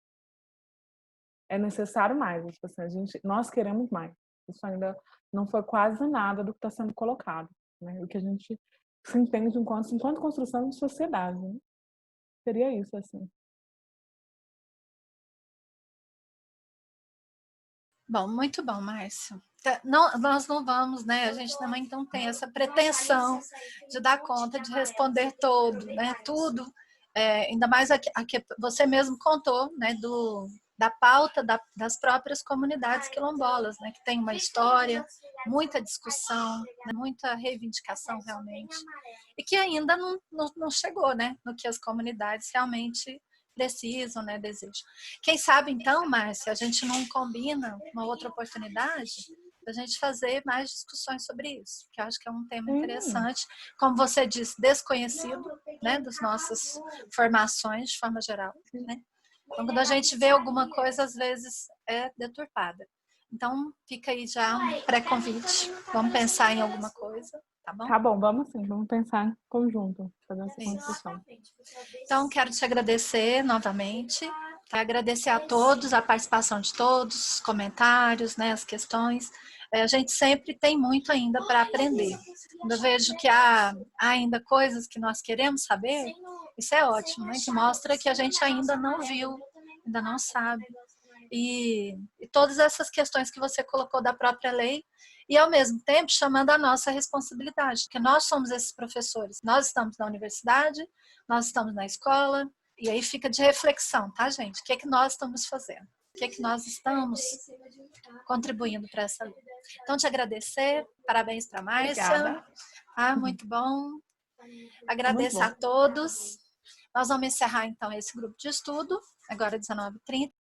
É necessário mais, tipo assim, nós queremos mais. Isso ainda não foi quase nada do que está sendo colocado, né? O que a gente se entende enquanto construção de sociedade, né? Seria isso, assim. Bom, muito bom, Márcio. Nós não vamos, né? A gente também não tem essa pretensão de dar conta de responder todo, né? Tudo. Ainda mais a que você mesmo contou, né? Da pauta das próprias comunidades quilombolas, né? Que tem uma história, muita discussão, né, muita reivindicação realmente. E que ainda não chegou, né? No que as comunidades realmente precisam, né, desejam. Quem sabe, então, Márcia, a gente não combina uma outra oportunidade da gente fazer mais discussões sobre isso, que eu acho que é um tema interessante, como você disse, desconhecido, né, das nossas formações de forma geral, né? Quando a gente vê alguma coisa, às vezes é deturpada. Então, fica aí já um pré-convite. Vamos pensar em alguma coisa, tá bom? Tá bom, vamos sim, vamos pensar em conjunto, fazer essa construção. Então, quero te agradecer novamente, agradecer a todos, a participação de todos, os comentários, né, as questões. A gente sempre tem muito ainda para aprender. Quando eu vejo que há ainda coisas que nós queremos saber, isso é ótimo, né? Que mostra que a gente ainda não viu, ainda não sabe. E todas essas questões que você colocou da própria lei, e ao mesmo tempo chamando a nossa responsabilidade, porque nós somos esses professores, nós estamos na universidade, nós estamos na escola, e aí fica de reflexão, tá, gente? O que é que nós estamos fazendo? O que é que nós estamos contribuindo para essa lei? Então, te agradecer, parabéns para a Márcia. Muito bom. Agradeço a todos. Nós vamos encerrar, então, esse grupo de estudo, agora 19h30.